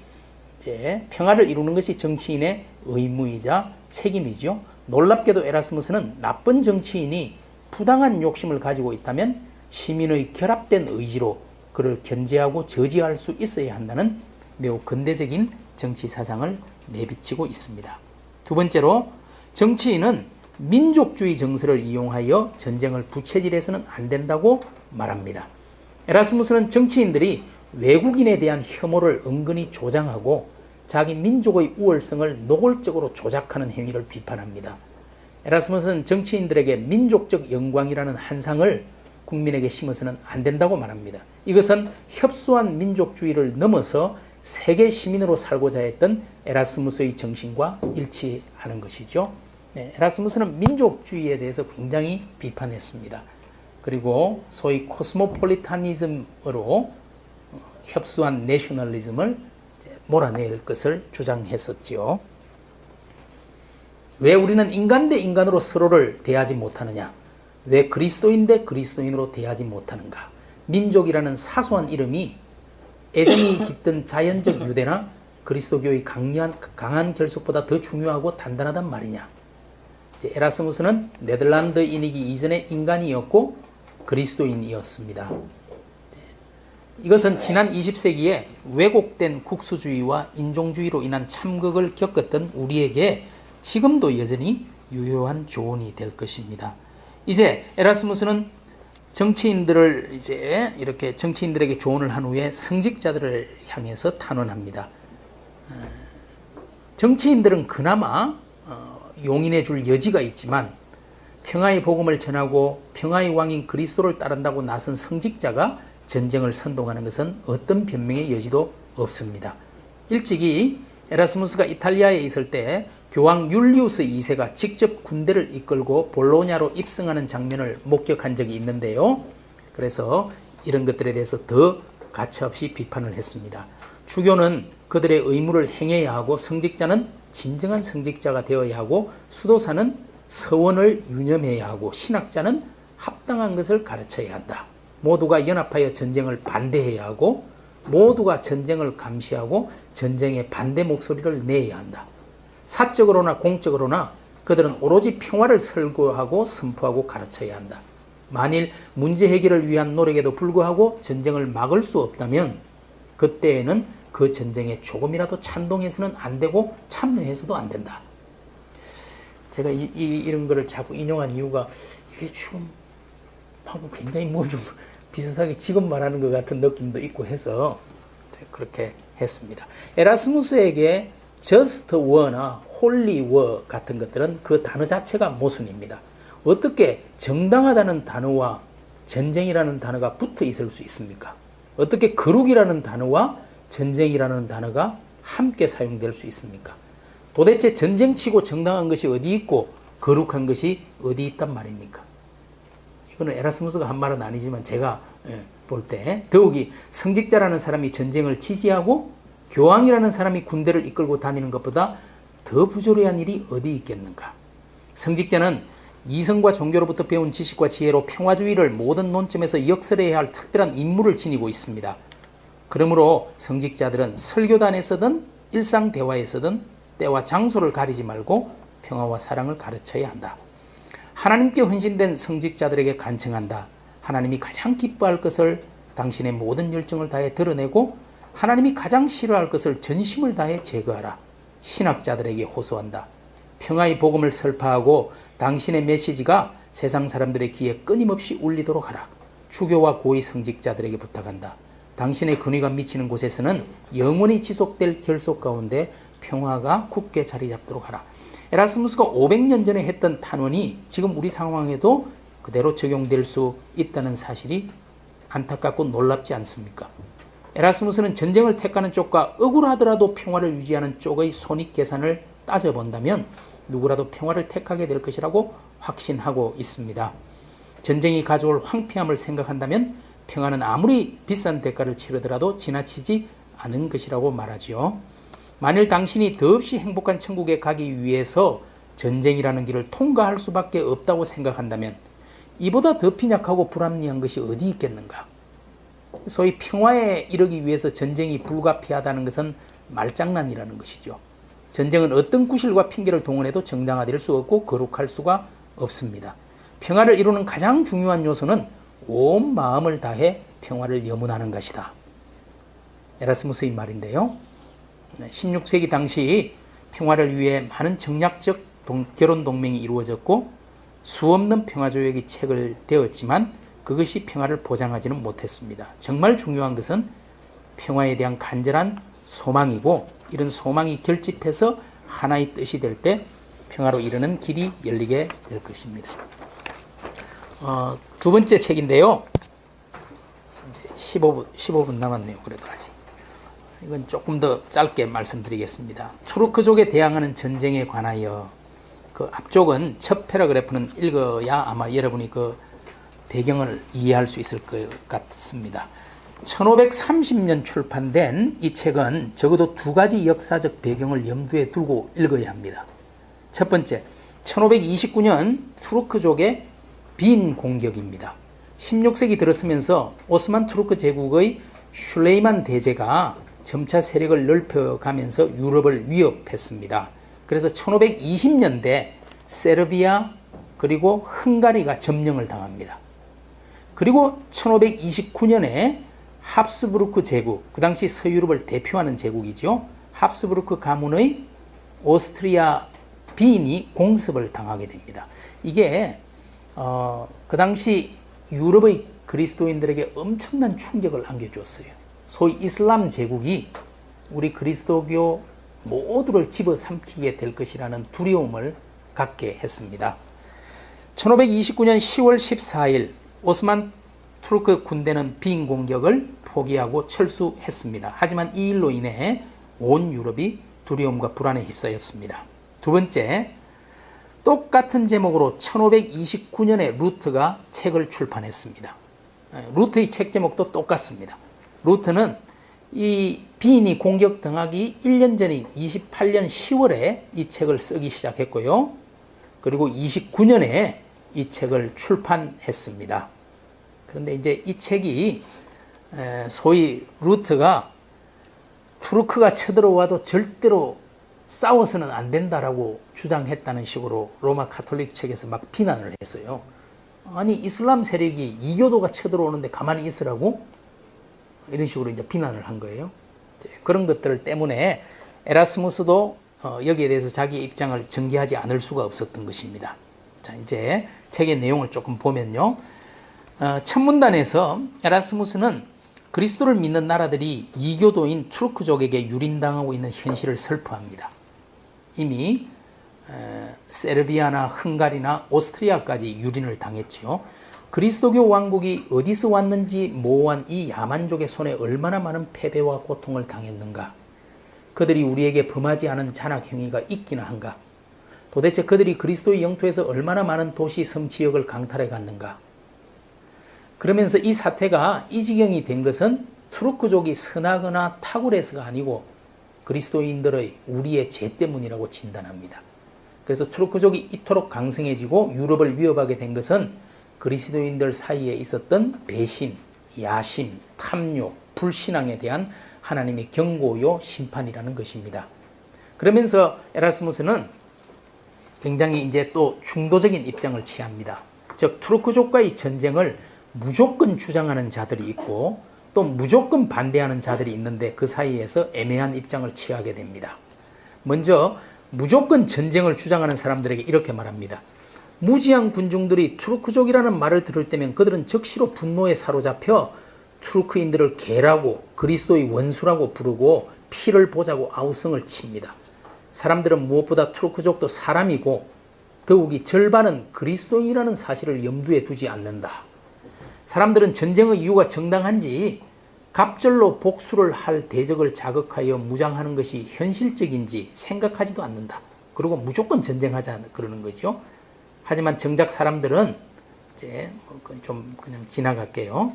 이제 평화를 이루는 것이 정치인의 의무이자 책임이죠. 놀랍게도 에라스무스는 나쁜 정치인이 부당한 욕심을 가지고 있다면 시민의 결합된 의지로 그를 견제하고 저지할 수 있어야 한다는 매우 근대적인 정치 사상을 내비치고 있습니다. 두 번째로 정치인은 민족주의 정서를 이용하여 전쟁을 부채질해서는 안 된다고 말합니다. 에라스무스는 정치인들이 외국인에 대한 혐오를 은근히 조장하고 자기 민족의 우월성을 노골적으로 조작하는 행위를 비판합니다. 에라스무스는 정치인들에게 민족적 영광이라는 한상을 국민에게 심어서는 안 된다고 말합니다. 이것은 협소한 민족주의를 넘어서 세계 시민으로 살고자 했던 에라스무스의 정신과 일치하는 것이죠. 에라스무스는 민족주의에 대해서 굉장히 비판했습니다. 그리고 소위 코스모폴리타니즘으로 협소한 내셔널리즘을 몰아낼 것을 주장했었지요. 왜 우리는 인간 대 인간으로 서로를 대하지 못하느냐? 왜 그리스도인 대 그리스도인으로 대하지 못하는가? 민족이라는 사소한 이름이 애정이 깃든 자연적 유대나 그리스도교의 강한 결속보다 더 중요하고 단단하단 말이냐? 에라스무스는 네덜란드인이기 이전의 인간이었고 그리스도인이었습니다. 이것은 지난 20세기에 왜곡된 국수주의와 인종주의로 인한 참극을 겪었던 우리에게 지금도 여전히 유효한 조언이 될 것입니다. 이제 에라스무스는 정치인들을 이렇게 정치인들에게 조언을 한 후에 성직자들을 향해서 탄원합니다. 정치인들은 그나마 용인해 줄 여지가 있지만 평화의 복음을 전하고 평화의 왕인 그리스도를 따른다고 나선 성직자가 전쟁을 선동하는 것은 어떤 변명의 여지도 없습니다. 일찍이 에라스무스가 이탈리아에 있을 때 교황 율리우스 2세가 직접 군대를 이끌고 볼로냐로 입성하는 장면을 목격한 적이 있는데요. 그래서 이런 것들에 대해서 더 가차없이 비판을 했습니다. 주교는 그들의 의무를 행해야 하고 성직자는 진정한 성직자가 되어야 하고 수도사는 서원을 유념해야 하고 신학자는 합당한 것을 가르쳐야 한다. 모두가 연합하여 전쟁을 반대해야 하고 모두가 전쟁을 감시하고 전쟁의 반대 목소리를 내야 한다. 사적으로나 공적으로나 그들은 오로지 평화를 설교하고 선포하고 가르쳐야 한다. 만일 문제 해결을 위한 노력에도 불구하고 전쟁을 막을 수 없다면 그때에는 그 전쟁에 조금이라도 찬동해서는 안 되고 참여해서도 안 된다. 제가 이런 거를 자꾸 인용한 이유가 이게 지금 하고 굉장히 뭐 좀 비슷하게 지금 말하는 것 같은 느낌도 있고 해서 그렇게 했습니다. 에라스무스에게 just war나 holy war 같은 것들은 그 단어 자체가 모순입니다. 어떻게 정당하다는 단어와 전쟁이라는 단어가 붙어 있을 수 있습니까? 어떻게 거룩이라는 단어와 전쟁이라는 단어가 함께 사용될 수 있습니까? 도대체 전쟁치고 정당한 것이 어디 있고 거룩한 것이 어디 있단 말입니까? 이거는 에라스무스가 한 말은 아니지만 제가 볼 때 더욱이 성직자라는 사람이 전쟁을 지지하고 교황이라는 사람이 군대를 이끌고 다니는 것보다 더 부조리한 일이 어디 있겠는가? 성직자는 이성과 종교로부터 배운 지식과 지혜로 평화주의를 모든 논점에서 역설해야 할 특별한 임무를 지니고 있습니다. 그러므로 성직자들은 설교단에서든 일상 대화에서든 때와 장소를 가리지 말고 평화와 사랑을 가르쳐야 한다. 하나님께 헌신된 성직자들에게 간청한다. 하나님이 가장 기뻐할 것을 당신의 모든 열정을 다해 드러내고 하나님이 가장 싫어할 것을 전심을 다해 제거하라. 신학자들에게 호소한다. 평화의 복음을 설파하고 당신의 메시지가 세상 사람들의 귀에 끊임없이 울리도록 하라. 주교와 고위 성직자들에게 부탁한다. 당신의 근위가 미치는 곳에서는 영원히 지속될 결속 가운데 평화가 굳게 자리 잡도록 하라. 에라스무스가 500년 전에 했던 탄원이 지금 우리 상황에도 그대로 적용될 수 있다는 사실이 안타깝고 놀랍지 않습니까? 에라스무스는 전쟁을 택하는 쪽과 억울하더라도 평화를 유지하는 쪽의 손익계산을 따져본다면 누구라도 평화를 택하게 될 것이라고 확신하고 있습니다. 전쟁이 가져올 황폐함을 생각한다면 평화는 아무리 비싼 대가를 치르더라도 지나치지 않은 것이라고 말하지요. 만일 당신이 더없이 행복한 천국에 가기 위해서 전쟁이라는 길을 통과할 수밖에 없다고 생각한다면 이보다 더 빈약하고 불합리한 것이 어디 있겠는가? 소위 평화에 이르기 위해서 전쟁이 불가피하다는 것은 말장난이라는 것이죠. 전쟁은 어떤 구실과 핑계를 동원해도 정당화될 수 없고 거룩할 수가 없습니다. 평화를 이루는 가장 중요한 요소는 온 마음을 다해 평화를 염원하는 것이다. 에라스무스의 말인데요. 16세기 당시 평화를 위해 많은 정략적 결혼 동맹이 이루어졌고 수없는 평화조약이 체결되었지만 그것이 평화를 보장하지는 못했습니다. 정말 중요한 것은 평화에 대한 간절한 소망이고 이런 소망이 결집해서 하나의 뜻이 될 때 평화로 이르는 길이 열리게 될 것입니다. 두 번째 책인데요. 이제 15분 남았네요. 그래도 아직. 이건 조금 더 짧게 말씀드리겠습니다. 투르크족에 대항하는 전쟁에 관하여 그 앞쪽은 첫 패러그래프는 읽어야 아마 여러분이 그 배경을 이해할 수 있을 것 같습니다. 1530년 출판된 이 책은 적어도 두 가지 역사적 배경을 염두에 두고 읽어야 합니다. 첫 번째, 1529년 투르크족의 빈 공격입니다. 16세기 들어서면서 오스만 투르크 제국의 슐레이만 대제가 점차 세력을 넓혀가면서 유럽을 위협했습니다. 그래서 1520년대 세르비아 그리고 헝가리가 점령을 당합니다. 그리고 1529년에 합스부르크 제국, 그 당시 서유럽을 대표하는 제국이죠. 합스부르크 가문의 오스트리아 빈이 공습을 당하게 됩니다. 이게 그 당시 유럽의 그리스도인들에게 엄청난 충격을 안겨주었어요. 소위 이슬람 제국이 우리 그리스도교 모두를 집어삼키게 될 것이라는 두려움을 갖게 했습니다. 1529년 10월 14일 오스만 투르크 군대는 빈 공격을 포기하고 철수했습니다. 하지만 이 일로 인해 온 유럽이 두려움과 불안에 휩싸였습니다. 두 번째, 똑같은 제목으로 1529년에 루트가 책을 출판했습니다. 루트의 책 제목도 똑같습니다. 루트는 이 빈이 공격당하기 1년 전인 28년 10월에 이 책을 쓰기 시작했고요. 그리고 29년에 이 책을 출판했습니다. 그런데 이제 이 책이 소위 루트가 투르크가 쳐들어와도 절대로 싸워서는 안 된다라고 주장했다는 식으로 로마 카톨릭 책에서 막 비난을 했어요. 아니 이슬람 세력이 이교도가 쳐들어오는데 가만히 있으라고? 이런 식으로 이제 비난을 한 거예요. 그런 것들 때문에 에라스무스도 여기에 대해서 자기 입장을 전개하지 않을 수가 없었던 것입니다. 자, 이제 책의 내용을 조금 보면요. 첫 문단에서 에라스무스는 그리스도를 믿는 나라들이 이교도인 투르크족에게 유린당하고 있는 현실을 설파합니다. 이미 세르비아나 헝가리나 오스트리아까지 유린을 당했지요. 그리스도교 왕국이 어디서 왔는지 모호한 이 야만족의 손에 얼마나 많은 패배와 고통을 당했는가. 그들이 우리에게 범하지 않은 잔악 행위가 있기나 한가? 도대체 그들이 그리스도의 영토에서 얼마나 많은 도시 섬지역을 강탈해 갔는가? 그러면서 이 사태가 이 지경이 된 것은 투르크족이 선하거나 탁월해서가 아니고 그리스도인들의 우리의 죄 때문이라고 진단합니다. 그래서 투르크족이 이토록 강성해지고 유럽을 위협하게 된 것은 그리스도인들 사이에 있었던 배신, 야심, 탐욕, 불신앙에 대한 하나님의 경고요 심판이라는 것입니다. 그러면서 에라스무스는 굉장히 이제 또 중도적인 입장을 취합니다. 즉 투르크족과의 전쟁을 무조건 주장하는 자들이 있고 또 무조건 반대하는 자들이 있는데 그 사이에서 애매한 입장을 취하게 됩니다. 먼저 무조건 전쟁을 주장하는 사람들에게 이렇게 말합니다. 무지한 군중들이 투르크족이라는 말을 들을 때면 그들은 즉시로 분노에 사로잡혀 투르크인들을 개라고 그리스도의 원수라고 부르고 피를 보자고 아우성을 칩니다. 사람들은 무엇보다 투르크족도 사람이고 더욱이 절반은 그리스도인이라는 사실을 염두에 두지 않는다. 사람들은 전쟁의 이유가 정당한지 갑절로 복수를 할 대적을 자극하여 무장하는 것이 현실적인지 생각하지도 않는다. 그리고 무조건 전쟁하자 그러는 거죠. 하지만 정작 사람들은 이제 좀 그냥 지나갈게요.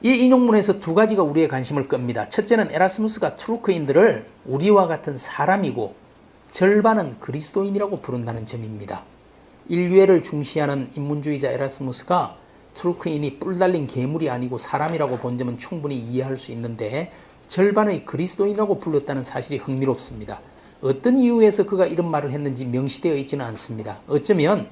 이 인용문에서 두 가지가 우리의 관심을 끕니다. 첫째는 에라스무스가 투르크인들을 우리와 같은 사람이고 절반은 그리스도인이라고 부른다는 점입니다. 인류애를 중시하는 인문주의자 에라스무스가 투르크인이 뿔 달린 괴물이 아니고 사람이라고 본 점은 충분히 이해할 수 있는데 절반의 그리스도인이라고 불렀다는 사실이 흥미롭습니다. 어떤 이유에서 그가 이런 말을 했는지 명시되어 있지는 않습니다. 어쩌면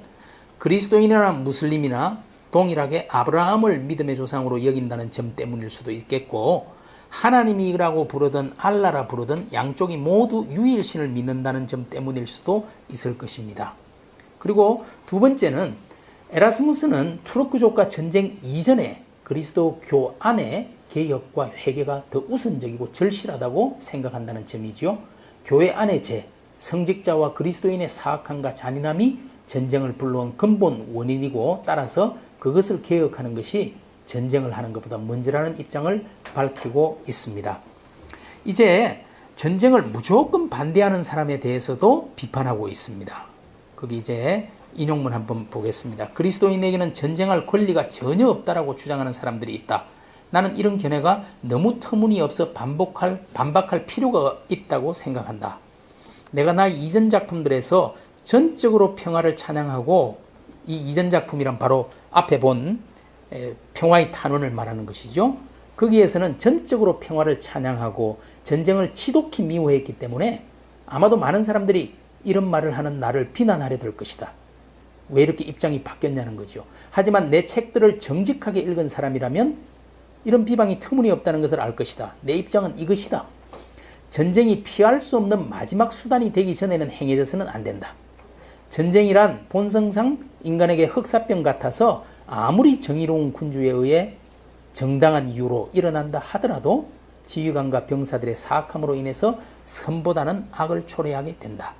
그리스도인이나 무슬림이나 동일하게 아브라함을 믿음의 조상으로 여긴다는 점 때문일 수도 있겠고 하나님이라고 부르든 알라라 부르든 양쪽이 모두 유일신을 믿는다는 점 때문일 수도 있을 것입니다. 그리고 두 번째는 에라스무스는 투르크족과 전쟁 이전에 그리스도교 안에 개혁과 회개가 더 우선적이고 절실하다고 생각한다는 점이지요. 교회 안의 죄, 성직자와 그리스도인의 사악함과 잔인함이 전쟁을 불러온 근본 원인이고 따라서 그것을 개혁하는 것이 전쟁을 하는 것보다 먼저라는 입장을 밝히고 있습니다. 이제 전쟁을 무조건 반대하는 사람에 대해서도 비판하고 있습니다. 거기 이제 인용문 한번 보겠습니다. 그리스도인에게는 전쟁할 권리가 전혀 없다라고 주장하는 사람들이 있다. 나는 이런 견해가 너무 터무니없어 반박할 필요가 있다고 생각한다. 내가 나의 이전 작품들에서 전적으로 평화를 찬양하고 이 이전 작품이란 바로 앞에 본 평화의 탄원을 말하는 것이죠. 거기에서는 전적으로 평화를 찬양하고 전쟁을 지독히 미워했기 때문에 아마도 많은 사람들이 이런 말을 하는 나를 비난하려 들 것이다. 왜 이렇게 입장이 바뀌었냐는 거죠. 하지만 내 책들을 정직하게 읽은 사람이라면 이런 비방이 터무니없다는 것을 알 것이다. 내 입장은 이것이다. 전쟁이 피할 수 없는 마지막 수단이 되기 전에는 행해져서는 안 된다. 전쟁이란 본성상 인간에게 흑사병 같아서 아무리 정의로운 군주에 의해 정당한 이유로 일어난다 하더라도 지휘관과 병사들의 사악함으로 인해서 선보다는 악을 초래하게 된다.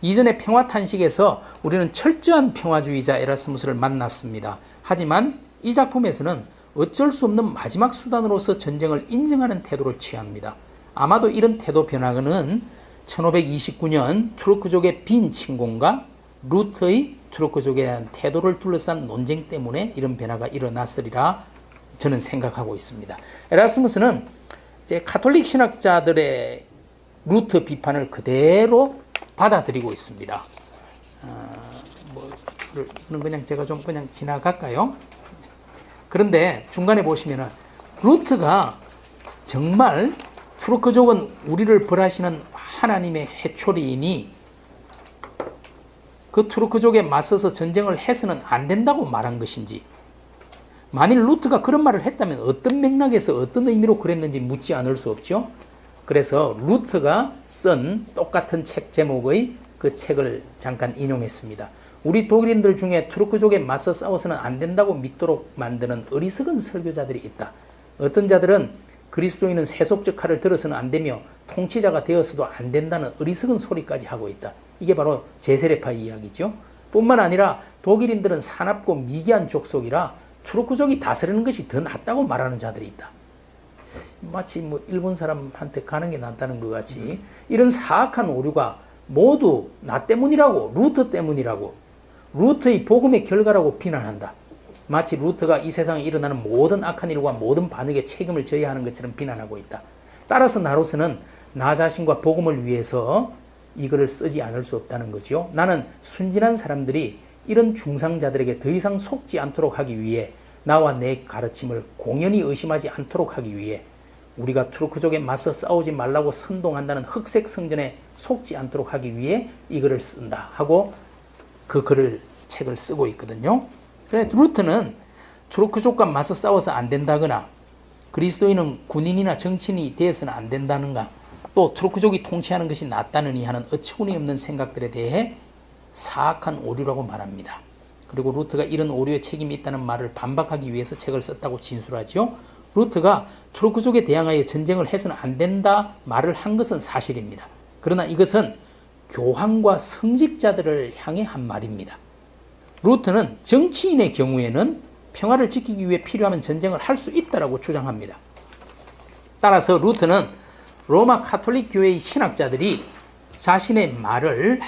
이전의 평화탄식에서 우리는 철저한 평화주의자 에라스무스를 만났습니다. 하지만 이 작품에서는 어쩔 수 없는 마지막 수단으로서 전쟁을 인정하는 태도를 취합니다. 아마도 이런 태도 변화는 1529년 투르크족의 빈 침공과 루트의 투르크족에 대한 태도를 둘러싼 논쟁 때문에 이런 변화가 일어났으리라 저는 생각하고 있습니다. 에라스무스는 이제 가톨릭 신학자들의 루트 비판을 그대로 받아들이고 있습니다. 이거는 그냥 제가 좀 그냥 지나갈까요? 그런데 중간에 보시면은 루트가 정말 투르크족은 우리를 벌하시는 하나님의 해초리이니 그 투르크족에 맞서서 전쟁을 해서는 안 된다고 말한 것인지, 만일 루트가 그런 말을 했다면 어떤 맥락에서 어떤 의미로 그랬는지 묻지 않을 수 없죠. 그래서 루트가 쓴 똑같은 책 제목의 그 책을 잠깐 인용했습니다. 우리 독일인들 중에 투르크족에 맞서 싸워서는 안 된다고 믿도록 만드는 어리석은 설교자들이 있다. 어떤 자들은 그리스도인은 세속적 칼을 들어서는 안 되며 통치자가 되어서도 안 된다는 어리석은 소리까지 하고 있다. 이게 바로 제세례파의 이야기죠. 뿐만 아니라 독일인들은 사납고 미개한 족속이라 투르크족이 다스리는 것이 더 낫다고 말하는 자들이 있다. 마치 뭐 일본 사람한테 가는 게 낫다는 것 같이 이런 사악한 오류가 모두 나 때문이라고, 루터 때문이라고, 루터의 복음의 결과라고 비난한다. 마치 루터가 이 세상에 일어나는 모든 악한 일과 모든 반역에 책임을 져야 하는 것처럼 비난하고 있다. 따라서 나로서는 나 자신과 복음을 위해서 이거를 쓰지 않을 수 없다는 거죠. 나는 순진한 사람들이 이런 중상자들에게 더 이상 속지 않도록 하기 위해 나와 내 가르침을 공연히 의심하지 않도록 하기 위해 우리가 투르크족에 맞서 싸우지 말라고 선동한다는 흑색 성전에 속지 않도록 하기 위해 이 글을 쓴다 하고 그 글을 책을 쓰고 있거든요. 그래서 루터는 투르크족과 맞서 싸워서 안 된다거나 그리스도인은 군인이나 정치인이 되어서는 안 된다는가 또 투르크족이 통치하는 것이 낫다느니 하는 어처구니없는 생각들에 대해 사악한 오류라고 말합니다. 그리고 루터가 이런 오류에 책임이 있다는 말을 반박하기 위해서 책을 썼다고 진술하지요. 루터가 투르크족에 대항하여 전쟁을 해서는 안 된다 말을 한 것은 사실입니다. 그러나 이것은 교황과 성직자들을 향해 한 말입니다. 루터는 정치인의 경우에는 평화를 지키기 위해 필요하면 전쟁을 할 수 있다고 주장합니다. 따라서 루터는 로마 카톨릭 교회의 신학자들이 자신의 말을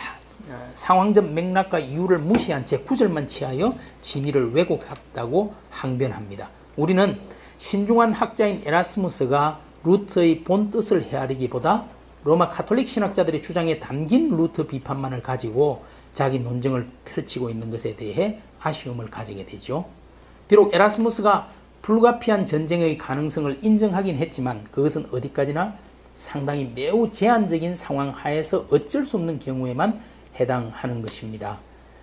상황적 맥락과 이유를 무시한 채 구절만 취하여 진의를 왜곡했다고 항변합니다. 우리는 신중한 학자인 에라스무스가 루터의 본 뜻을 헤아리기보다 로마 카톨릭 신학자들의 주장에 담긴 루터 비판만을 가지고 자기 논증을 펼치고 있는 것에 대해 아쉬움을 가지게 되죠. 비록 에라스무스가 불가피한 전쟁의 가능성을 인정하긴 했지만 그것은 어디까지나 상당히 매우 제한적인 상황 하에서 어쩔 수 없는 경우에만 해당하는 것입니다.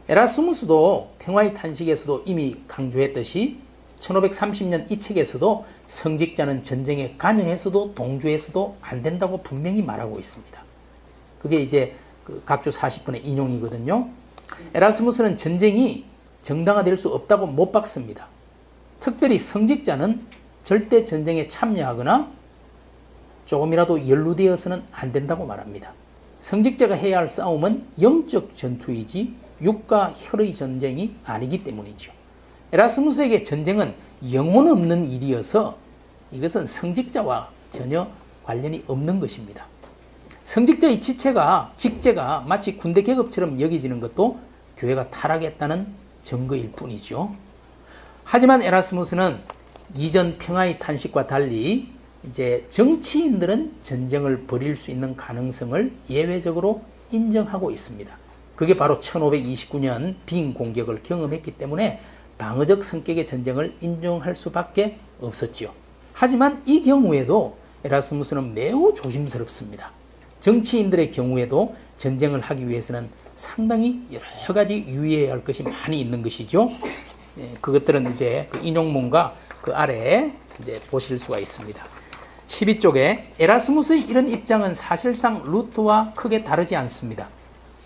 에라스무스도 평화의 탄식에서도 이미 강조했듯이 1530년 이 책에서도 성직자는 전쟁에 관여해서도 동조해서도 안 된다고 분명히 말하고 있습니다. 그게 이제 그 각주 40분의 인용이거든요. 에라스무스는 전쟁이 정당화될 수 없다고 못 박습니다. 특별히 성직자는 절대 전쟁에 참여하거나 조금이라도 연루되어서는 안 된다고 말합니다. 성직자가 해야 할 싸움은 영적 전투이지 육과 혈의 전쟁이 아니기 때문이죠. 에라스무스에게 전쟁은 영혼 없는 일이어서 이것은 성직자와 전혀 관련이 없는 것입니다. 성직자의 직제가 마치 군대 계급처럼 여겨지는 것도 교회가 타락했다는 증거일 뿐이죠. 하지만 에라스무스는 이전 평화의 탄식과 달리 이제 정치인들은 전쟁을 벌일 수 있는 가능성을 예외적으로 인정하고 있습니다. 그게 바로 1529년 빈 공격을 경험했기 때문에 방어적 성격의 전쟁을 인정할 수밖에 없었죠. 하지만 이 경우에도 에라스무스는 매우 조심스럽습니다. 정치인들의 경우에도 전쟁을 하기 위해서는 상당히 여러 가지 유의해야 할 것이 많이 있는 것이죠. 그것들은 이제 그 인용문과 그 아래에 이제 보실 수가 있습니다. 12쪽에 에라스무스의 이런 입장은 사실상 루터와 크게 다르지 않습니다.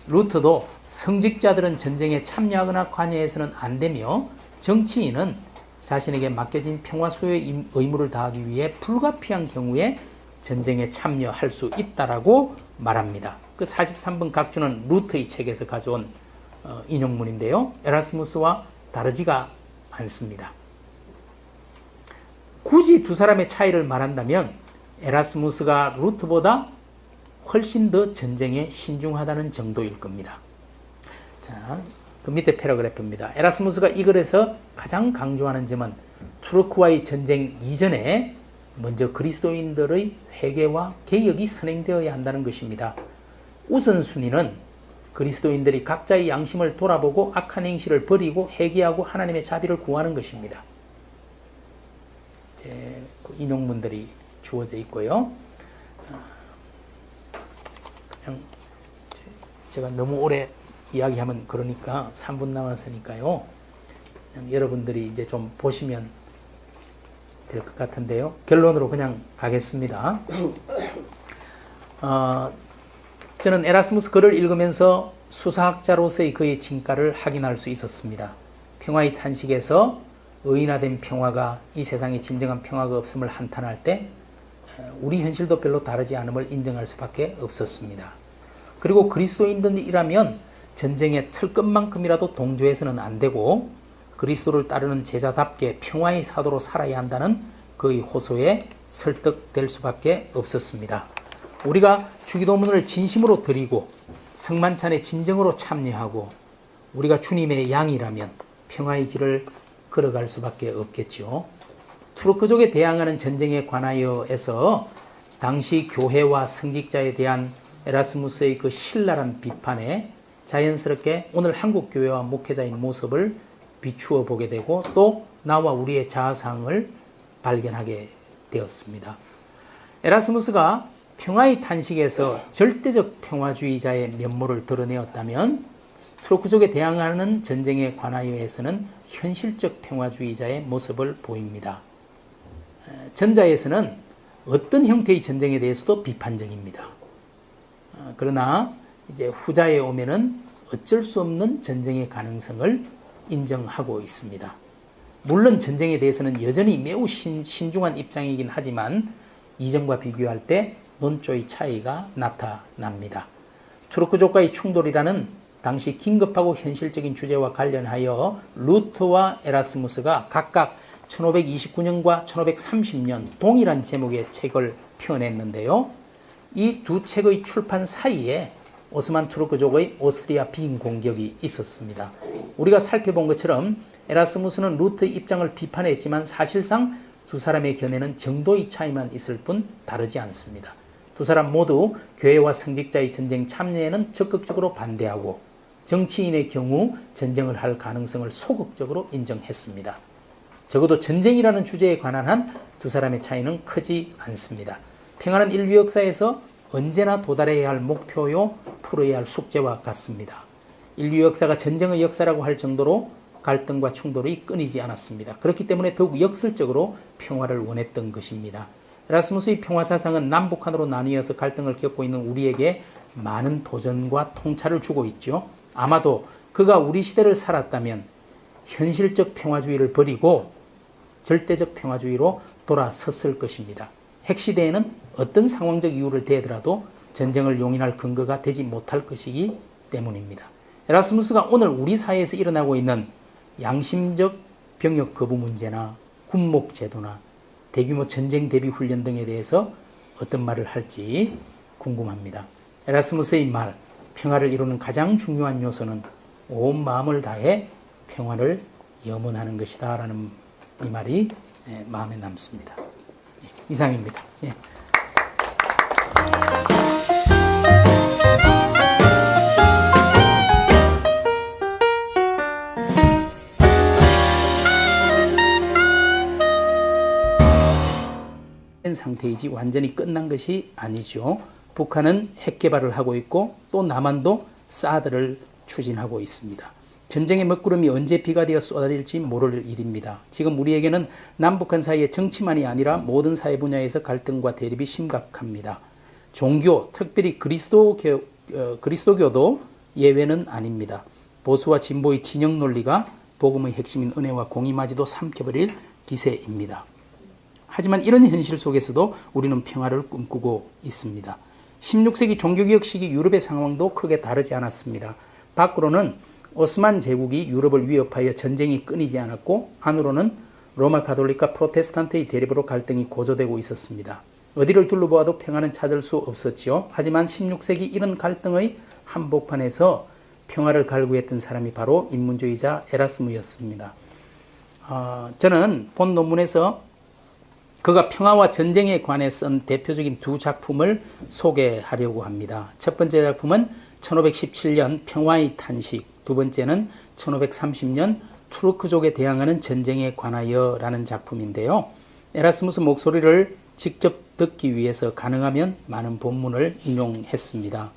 루터도 성직자들은 전쟁에 참여하거나 관여해서는 안 되며 정치인은 자신에게 맡겨진 평화 수호의 의무를 다하기 위해 불가피한 경우에 전쟁에 참여할 수 있다라고 말합니다. 그 43번 각주는 루터의 책에서 가져온 인용문인데요. 에라스무스와 다르지가 않습니다. 굳이 두 사람의 차이를 말한다면 에라스무스가 루터보다 훨씬 더 전쟁에 신중하다는 정도일 겁니다. 자, 그 밑에 패러그래프입니다. 에라스무스가 이 글에서 가장 강조하는 점은 투르크와의 전쟁 이전에 먼저 그리스도인들의 회개와 개혁이 선행되어야 한다는 것입니다. 우선순위는 그리스도인들이 각자의 양심을 돌아보고 악한 행실을 버리고 회개하고 하나님의 자비를 구하는 것입니다. 그 인용문들이 주어져 있고요. 그냥 제가 너무 오래 이야기하면 그러니까 3분 남았으니까요. 그냥 여러분들이 이제 좀 보시면 될 것 같은데요. 결론으로 그냥 가겠습니다. 저는 에라스무스 글을 읽으면서 수사학자로서의 그의 진가를 확인할 수 있었습니다. 평화의 탄식에서 의인화된 평화가 이 세상에 진정한 평화가 없음을 한탄할 때 우리 현실도 별로 다르지 않음을 인정할 수밖에 없었습니다. 그리고 그리스도인들이라면 전쟁의 틀끝만큼이라도 동조해서는 안 되고 그리스도를 따르는 제자답게 평화의 사도로 살아야 한다는 그의 호소에 설득될 수밖에 없었습니다. 우리가 주기도문을 진심으로 드리고 성만찬에 진정으로 참여하고 우리가 주님의 양이라면 평화의 길을 걸어갈 수밖에 없겠죠. 투르크족에 대항하는 전쟁에 관하여에서 당시 교회와 성직자에 대한 에라스무스의 그 신랄한 비판에 자연스럽게 오늘 한국 교회와 목회자의 모습을 비추어 보게 되고 또 나와 우리의 자아상을 발견하게 되었습니다. 에라스무스가 평화의 탄식에서 절대적 평화주의자의 면모를 드러내었다면 투르크족에 대항하는 전쟁에 관하여에서는 현실적 평화주의자의 모습을 보입니다. 전자에서는 어떤 형태의 전쟁에 대해서도 비판적입니다. 그러나 이제 후자에 오면은 어쩔 수 없는 전쟁의 가능성을 인정하고 있습니다. 물론 전쟁에 대해서는 여전히 매우 신중한 입장이긴 하지만 이전과 비교할 때 논조의 차이가 나타납니다. 투르크족과의 충돌이라는 당시 긴급하고 현실적인 주제와 관련하여 루터와 에라스무스가 각각 1529년과 1530년 동일한 제목의 책을 펴냈는데요. 이 두 책의 출판 사이에 오스만 투르크족의 오스트리아 비인 공격이 있었습니다. 우리가 살펴본 것처럼 에라스무스는 루터의 입장을 비판했지만 사실상 두 사람의 견해는 정도의 차이만 있을 뿐 다르지 않습니다. 두 사람 모두 교회와 성직자의 전쟁 참여에는 적극적으로 반대하고 정치인의 경우 전쟁을 할 가능성을 소극적으로 인정했습니다. 적어도 전쟁이라는 주제에 관한 한 두 사람의 차이는 크지 않습니다. 평화는 인류 역사에서 언제나 도달해야 할 목표요, 풀어야 할 숙제와 같습니다. 인류 역사가 전쟁의 역사라고 할 정도로 갈등과 충돌이 끊이지 않았습니다. 그렇기 때문에 더욱 역설적으로 평화를 원했던 것입니다. 에라스무스의 평화사상은 남북한으로 나뉘어서 갈등을 겪고 있는 우리에게 많은 도전과 통찰을 주고 있죠. 아마도 그가 우리 시대를 살았다면 현실적 평화주의를 버리고 절대적 평화주의로 돌아섰을 것입니다. 핵시대에는 어떤 상황적 이유를 대더라도 전쟁을 용인할 근거가 되지 못할 것이기 때문입니다. 에라스무스가 오늘 우리 사회에서 일어나고 있는 양심적 병력 거부 문제나 군목 제도나 대규모 전쟁 대비 훈련 등에 대해서 어떤 말을 할지 궁금합니다. 에라스무스의 말, 평화를 이루는 가장 중요한 요소는 온 마음을 다해 평화를 염원하는 것이다 라는 이 말이 마음에 남습니다. 이상입니다. 예. 상태이지 완전히 끝난 것이 아니죠. 북한은 핵 개발을 하고 있고 또 남한도 사드를 추진하고 있습니다. 전쟁의 먹구름이 언제 비가 되어 쏟아질지 모를 일입니다. 지금 우리에게는 남북한 사이의 정치만이 아니라 모든 사회 분야에서 갈등과 대립이 심각합니다. 종교, 특별히 그리스도교도 예외는 아닙니다. 보수와 진보의 진영 논리가 복음의 핵심인 은혜와 공의마저도 삼켜버릴 기세입니다. 하지만 이런 현실 속에서도 우리는 평화를 꿈꾸고 있습니다. 16세기 종교개혁 시기 유럽의 상황도 크게 다르지 않았습니다. 밖으로는 오스만 제국이 유럽을 위협하여 전쟁이 끊이지 않았고 안으로는 로마 가톨릭과 프로테스탄트의 대립으로 갈등이 고조되고 있었습니다. 어디를 둘러보아도 평화는 찾을 수 없었지요. 하지만 16세기 이런 갈등의 한복판에서 평화를 갈구했던 사람이 바로 인문주의자 에라스무였습니다. 저는 본 논문에서 그가 평화와 전쟁에 관해 쓴 대표적인 두 작품을 소개하려고 합니다. 첫 번째 작품은 1517년 평화의 탄식, 두 번째는 1530년 투르크족에 대항하는 전쟁에 관하여라는 작품인데요. 에라스무스 목소리를 직접 듣기 위해서 가능하면 많은 본문을 인용했습니다.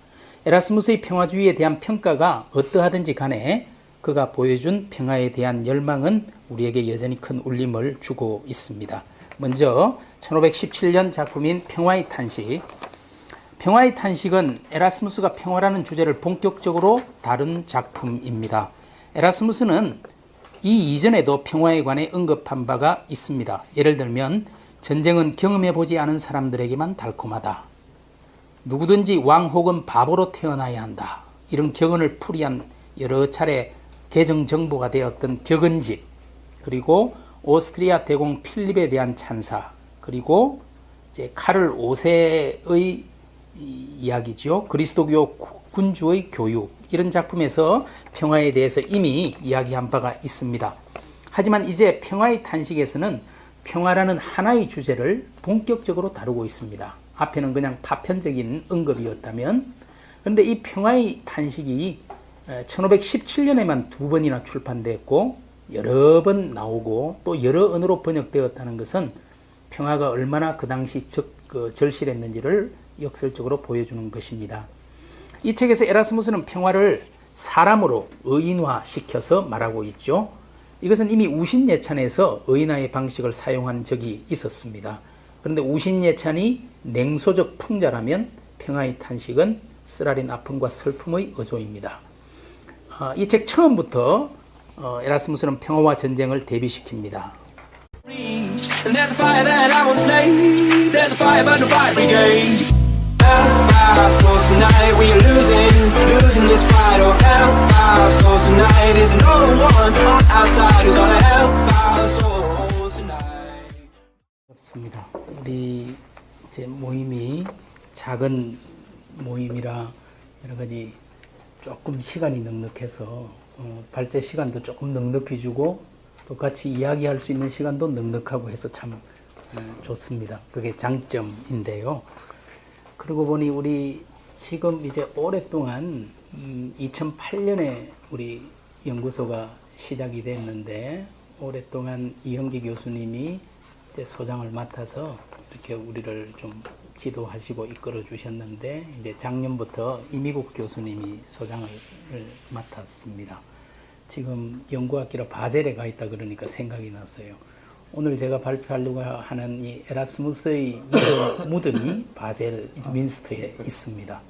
에라스무스의 평화주의에 대한 평가가 어떠하든지 간에 그가 보여준 평화에 대한 열망은 우리에게 여전히 큰 울림을 주고 있습니다. 먼저 1517년 작품인 평화의 탄식. 평화의 탄식은 에라스무스가 평화라는 주제를 본격적으로 다룬 작품입니다. 에라스무스는 이 이전에도 평화에 관해 언급한 바가 있습니다. 예를 들면 전쟁은 경험해보지 않은 사람들에게만 달콤하다. 누구든지 왕 혹은 바보로 태어나야 한다. 이런 격언을 풀이한 여러 차례 개정정보가 되었던 격언집, 그리고 오스트리아 대공 필립에 대한 찬사, 그리고 이제 카를 5세의 이야기죠. 그리스도교 군주의 교육, 이런 작품에서 평화에 대해서 이미 이야기한 바가 있습니다. 하지만 이제 평화의 탄식에서는 평화라는 하나의 주제를 본격적으로 다루고 있습니다. 앞에는 그냥 파편적인 언급이었다면, 그런데 이 평화의 탄식이 1517년에만 2번이나 출판됐고 여러 번 나오고 또 여러 언어로 번역되었다는 것은 평화가 얼마나 그 당시 절실했는지를 역설적으로 보여주는 것입니다. 이 책에서 에라스무스는 평화를 사람으로 의인화시켜서 말하고 있죠. 이것은 이미 우신예찬에서 의인화의 방식을 사용한 적이 있었습니다. 그런데 우신예찬이 냉소적 풍자라면 평화의 탄식은 쓰라린 아픔과 슬픔의 어조입니다. 이 책 처음부터 에라스무스는 평화와 전쟁을 대비시킵니다. And there's a fire that I won't slay. There's a fire burn the fire brigade. Help our souls tonight. We are losing this fight. Oh, help our souls tonight. There's no one on our side who's gonna help our souls tonight. 없습니다. 우리 이제 모임이 작은 모임이라 여러 가지 조금 시간이 넉넉해서 발제 시간도 조금 넉넉히 주고 또 같이 이야기할 수 있는 시간도 넉넉하고 해서 참 좋습니다. 그게 장점인데요. 그러고 보니 우리 지금 이제 오랫동안 2008년에 우리 연구소가 시작이 됐는데 오랫동안 이형기 교수님이 이제 소장을 맡아서 이렇게 우리를 좀 지도하시고 이끌어 주셨는데 이제 작년부터 이미국 교수님이 소장을 맡았습니다. 지금 연구학기로 바젤에 가 있다 그러니까 생각이 났어요. 오늘 제가 발표하려고 하는 이 에라스무스의 무덤이 바젤 민스터에 있습니다.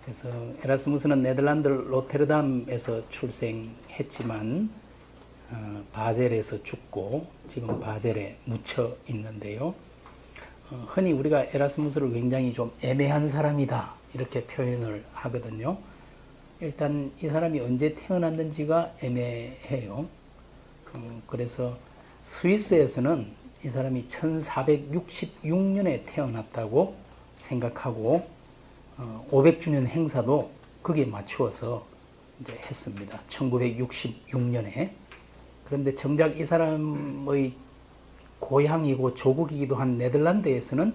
그래서 에라스무스는 네덜란드 로테르담에서 출생했지만 바젤에서 죽고 지금 바젤에 묻혀 있는데요. 흔히 우리가 에라스무스를 굉장히 좀 애매한 사람이다 이렇게 표현을 하거든요. 일단 이 사람이 언제 태어났는지가 애매해요. 그래서 스위스에서는 이 사람이 1466년에 태어났다고 생각하고 500주년 행사도 거기에 맞추어서 이제 했습니다. 1966년에. 그런데 정작 이 사람의 고향이고 조국이기도 한 네덜란드에서는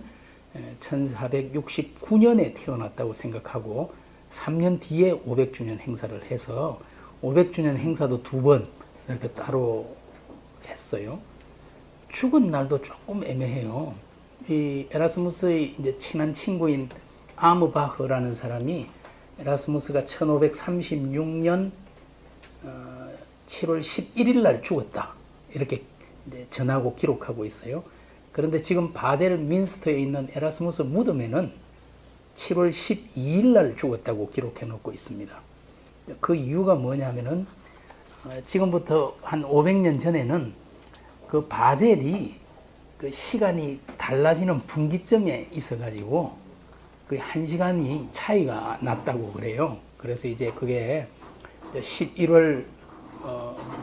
1469년에 태어났다고 생각하고 3년 뒤에 500주년 행사를 해서 500주년 행사도 2번 이렇게 따로 했어요. 죽은 날도 조금 애매해요. 이 에라스무스의 이제 친한 친구인 아무바흐라는 사람이 에라스무스가 1536년 7월 11일 날 죽었다 이렇게 이제 전하고 기록하고 있어요. 그런데 지금 바젤 민스터에 있는 에라스무스 무덤에는 7월 12일 날 죽었다고 기록해 놓고 있습니다. 그 이유가 뭐냐면은 지금부터 한 500년 전에는 그 바젤이 그 시간이 달라지는 분기점에 있어가지고 그 1시간이 차이가 났다고 그래요. 그래서 이제 그게 11월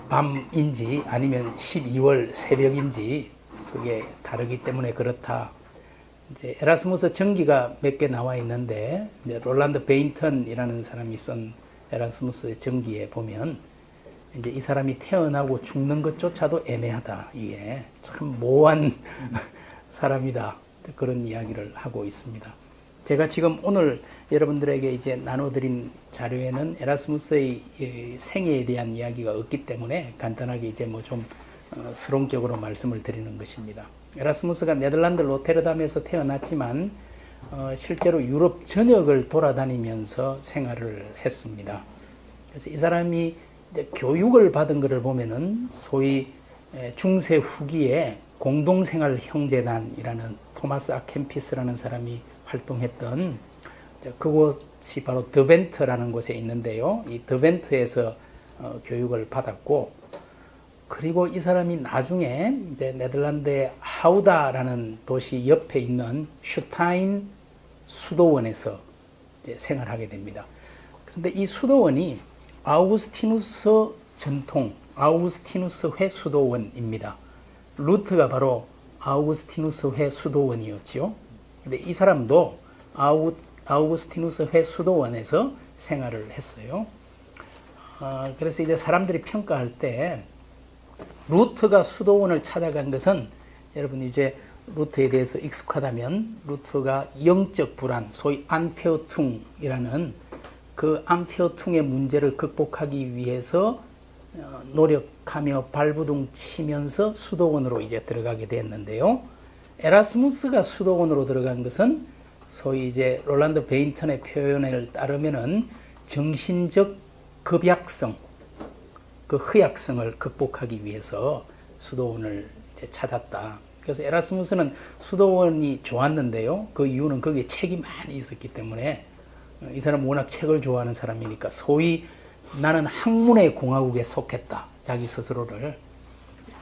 밤인지 아니면 12월 새벽인지 그게 다르기 때문에 그렇다. 이제 에라스무스 전기가 몇 개 나와 있는데 이제 롤란드 베인턴이라는 사람이 쓴 에라스무스 전기에 보면 이제 이 사람이 태어나고 죽는 것조차도 애매하다. 이게 참 모호한 사람이다. 그런 이야기를 하고 있습니다. 제가 지금 오늘 여러분들에게 이제 나눠드린 자료에는 에라스무스의 생애에 대한 이야기가 없기 때문에 간단하게 이제 뭐 좀 서론적으로 말씀을 드리는 것입니다. 에라스무스가 네덜란드 로테르담에서 태어났지만 실제로 유럽 전역을 돌아다니면서 생활을 했습니다. 그래서 이 사람이 이제 교육을 받은 것을 보면은 소위 중세 후기에 공동생활 형제단이라는 토마스 아켐피스라는 사람이 활동했던 그곳이 바로 더벤트라는 곳에 있는데요. 이 더벤트에서 교육을 받았고, 그리고 이 사람이 나중에 이제 네덜란드의 하우다라는 도시 옆에 있는 슈타인 수도원에서 이제 생활하게 됩니다. 그런데 이 수도원이 아우구스티누스 전통, 아우구스티누스회 수도원입니다. 루트가 바로 아우구스티누스 회 수도원이었죠. 근데 이 사람도 아우구스티누스 회 수도원에서 생활을 했어요. 그래서 이제 사람들이 평가할 때 루트가 수도원을 찾아간 것은, 여러분 이제 루트에 대해서 익숙하다면 루트가 영적 불안, 소위 안페어퉁이라는 그 안페어퉁의 문제를 극복하기 위해서 노력하며 발부둥 치면서 수도원으로 이제 들어가게 됐는데요. 에라스무스가 수도원으로 들어간 것은 소위 이제 롤란드 베인턴의 표현을 따르면은 정신적 급약성, 그 허약성을 극복하기 위해서 수도원을 이제 찾았다. 그래서 에라스무스는 수도원이 좋았는데요. 그 이유는 거기에 책이 많이 있었기 때문에, 이 사람은 워낙 책을 좋아하는 사람이니까 소위 나는 학문의 공화국에 속했다. 자기 스스로를.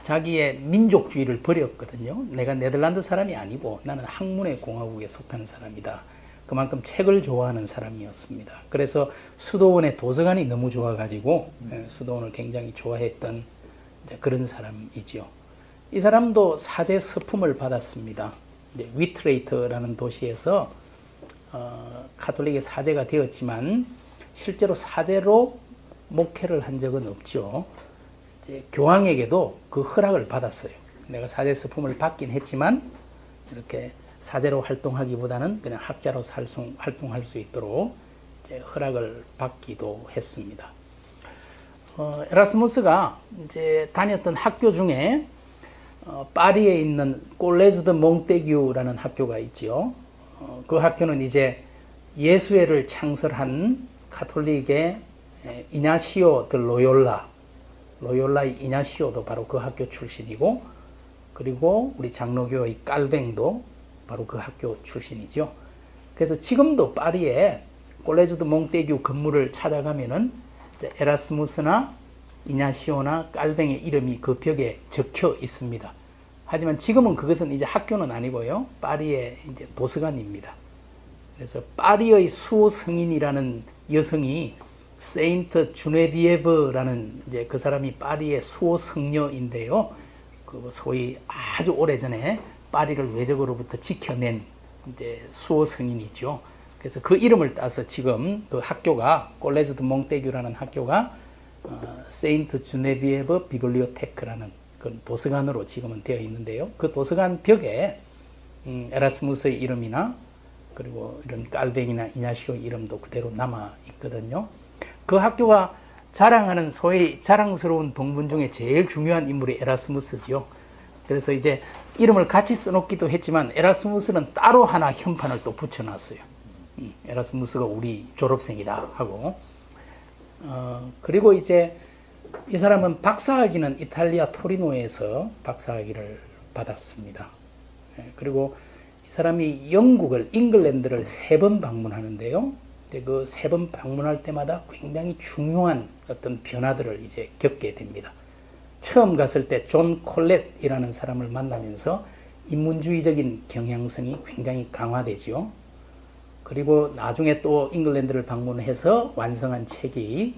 자기의 민족주의를 버렸거든요. 내가 네덜란드 사람이 아니고 나는 학문의 공화국에 속한 사람이다. 그만큼 책을 좋아하는 사람이었습니다. 그래서 수도원의 도서관이 너무 좋아가지고 수도원을 굉장히 좋아했던 그런 사람이죠. 이 사람도 사제 서품을 받았습니다. 이제 위트레이트라는 도시에서 가톨릭의 사제가 되었지만 실제로 사제로 목회를 한 적은 없죠. 이제 교황에게도 그 허락을 받았어요. 내가 사제 서품을 받긴 했지만 이렇게 사제로 활동하기보다는 그냥 학자로서 활동할 수 있도록 이제 허락을 받기도 했습니다. 에라스무스가 이제 다녔던 학교 중에 파리에 있는 콜레즈 드 몽테규라는 학교가 있죠. 그 학교는 이제 예수회를 창설한 가톨릭의 이냐시오 드 로욜라의 이냐시오도 바로 그 학교 출신이고, 그리고 우리 장로교의 깔뱅도 바로 그 학교 출신이죠. 그래서 지금도 파리에 콜레즈 드 몽테규 건물을 찾아가면은 에라스무스나 이냐시오나 깔뱅의 이름이 그 벽에 적혀 있습니다. 하지만 지금은 그것은 이제 학교는 아니고요. 파리의 이제 도서관입니다. 그래서 파리의 수호 성인이라는 여성이 세인트 주네비에브라는 이제 그 사람이 파리의 수호 성녀인데요. 그 소위 아주 오래전에 파리를 외적으로부터 지켜낸 이제 수호 성인이죠. 그래서 그 이름을 따서 지금 그 학교가 콜레즈 드 몽테규라는 학교가 세인트 주네비에브 비블리오테크라는 그 도서관으로 지금은 되어 있는데요. 그 도서관 벽에 에라스무스의 이름이나 그리고 이런 깔뱅이나 이냐시오 이름도 그대로 남아 있거든요. 그 학교가 자랑하는 소위 자랑스러운 동문 중에 제일 중요한 인물이 에라스무스죠. 그래서 이제 이름을 같이 써놓기도 했지만 에라스무스는 따로 하나 현판을 또 붙여놨어요. 에라스무스가 우리 졸업생이다 하고. 그리고 이제 이 사람은 박사학위는 이탈리아 토리노에서 박사학위를 받았습니다. 그리고 이 사람이 영국을, 잉글랜드를 3번 방문하는데요. 그 3번 방문할 때마다 굉장히 중요한 어떤 변화들을 이제 겪게 됩니다. 처음 갔을 때 존 콜렛이라는 사람을 만나면서 인문주의적인 경향성이 굉장히 강화되죠. 그리고 나중에 또 잉글랜드를 방문해서 완성한 책이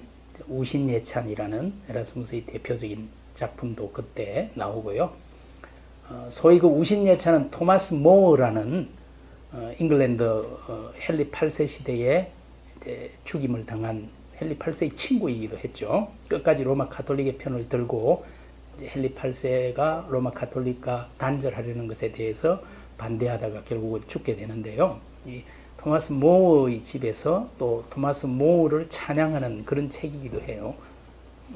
우신예찬이라는 에라스무스의 대표적인 작품도 그때 나오고요. 소위 그 우신예찬은 토마스 모어라는 잉글랜드 헨리 8세 시대에 이제 죽임을 당한 헨리 8세의 친구이기도 했죠. 끝까지 로마 가톨릭의 편을 들고 이제 헨리 8세가 로마 가톨릭과 단절하려는 것에 대해서 반대하다가 결국은 죽게 되는데요. 이 토마스 모어의 집에서 또 토마스 모어를 찬양하는 그런 책이기도 해요.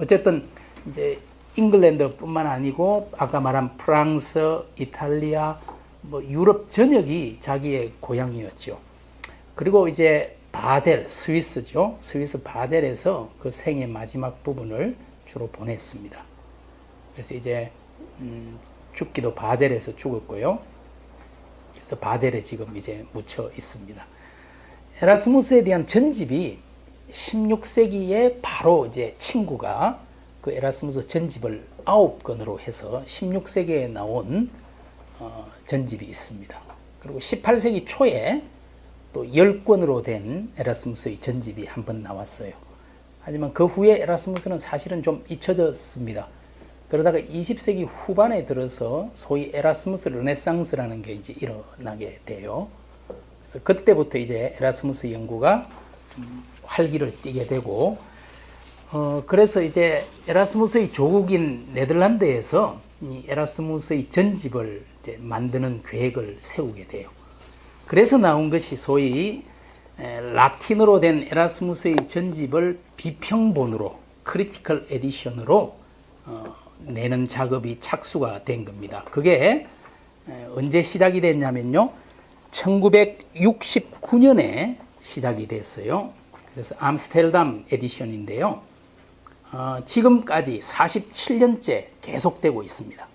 어쨌든 이제 잉글랜드뿐만 아니고 아까 말한 프랑스, 이탈리아, 뭐 유럽 전역이 자기의 고향이었죠. 그리고 이제 바젤, 스위스죠. 스위스 바젤에서 그 생의 마지막 부분을 주로 보냈습니다. 그래서 이제 죽기도 바젤에서 죽었고요. 그래서 바젤에 지금 이제 묻혀 있습니다. 에라스무스에 대한 전집이 16세기에 바로 이제 친구가 그 에라스무스 전집을 9권으로 해서 16세기에 나온 전집이 있습니다. 그리고 18세기 초에 또 10권으로 된 에라스무스의 전집이 한 번 나왔어요. 하지만 그 후에 에라스무스는 사실은 좀 잊혀졌습니다. 그러다가 20세기 후반에 들어서 소위 에라스무스 르네상스라는 게 이제 일어나게 돼요. 그래서 그때부터 이제 에라스무스 연구가 좀 활기를 띠게 되고, 그래서 이제 에라스무스의 조국인 네덜란드에서 이 에라스무스의 전집을 이제 만드는 계획을 세우게 돼요. 그래서 나온 것이 소위 라틴어로 된 에라스무스의 전집을 비평본으로 크리티컬 에디션으로 내는 작업이 착수가 된 겁니다. 그게 언제 시작이 됐냐면요, 1969년에 시작이 됐어요. 그래서 암스테르담 에디션인데요, 지금까지 47년째 계속되고 있습니다.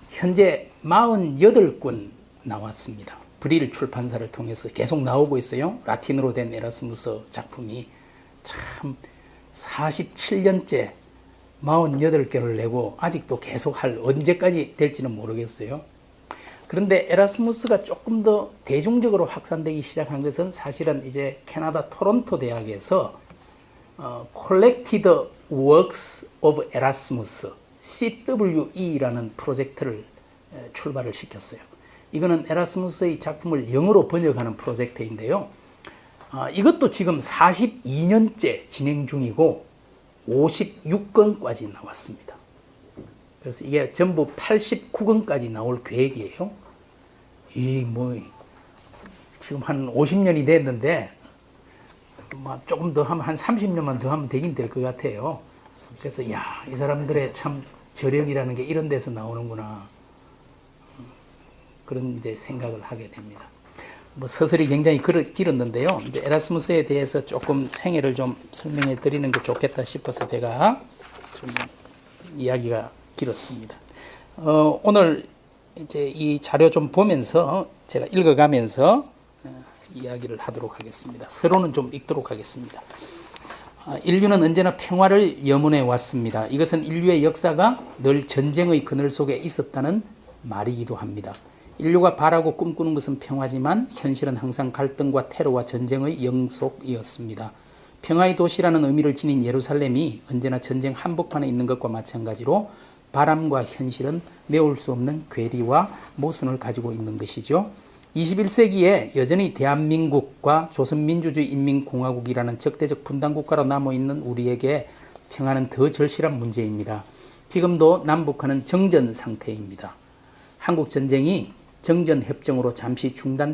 현재 48권 나왔습니다. 브릴 출판사를 통해서 계속 나오고 있어요. 라틴어로 된 에라스무스 작품이 참 47년째 48개를 내고 아직도 계속할, 언제까지 될지는 모르겠어요. 그런데 에라스무스가 조금 더 대중적으로 확산되기 시작한 것은 사실은 이제 캐나다 토론토 대학에서 Collected Works of Erasmus, CWE라는 프로젝트를 출발을 시켰어요. 이거는 에라스무스의 작품을 영어로 번역하는 프로젝트인데요. 이것도 지금 42년째 진행 중이고 56권까지 나왔습니다. 그래서 이게 전부 89권까지 나올 계획이에요. 지금 한 50년이 됐는데 조금 더 하면 한 30년만 더 하면 되긴 될 것 같아요. 그래서 이 사람들의 참 저력이라는 게 이런 데서 나오는구나, 그런 이제 생각을 하게 됩니다. 서술이 굉장히 길었는데요. 이제 에라스무스에 대해서 조금 생애를 좀 설명해 드리는 게 좋겠다 싶어서 제가 좀 이야기가 길었습니다. 오늘 이제 이 자료 좀 보면서 제가 읽어가면서 이야기를 하도록 하겠습니다. 서론은 좀 읽도록 하겠습니다. 인류는 언제나 평화를 염원해 왔습니다. 이것은 인류의 역사가 늘 전쟁의 그늘 속에 있었다는 말이기도 합니다. 인류가 바라고 꿈꾸는 것은 평화지만 현실은 항상 갈등과 테러와 전쟁의 영속이었습니다. 평화의 도시라는 의미를 지닌 예루살렘이 언제나 전쟁 한복판에 있는 것과 마찬가지로 바람과 현실은 메울 수 없는 괴리와 모순을 가지고 있는 것이죠. 21세기에 여전히 대한민국과 조선민주주의 인민공화국이라는 적대적 분단국가로 남아있는 우리에게 평화는 더 절실한 문제입니다. 지금도 남북한은 정전 상태입니다. 한국전쟁이 정전협정으로 잠시 중단된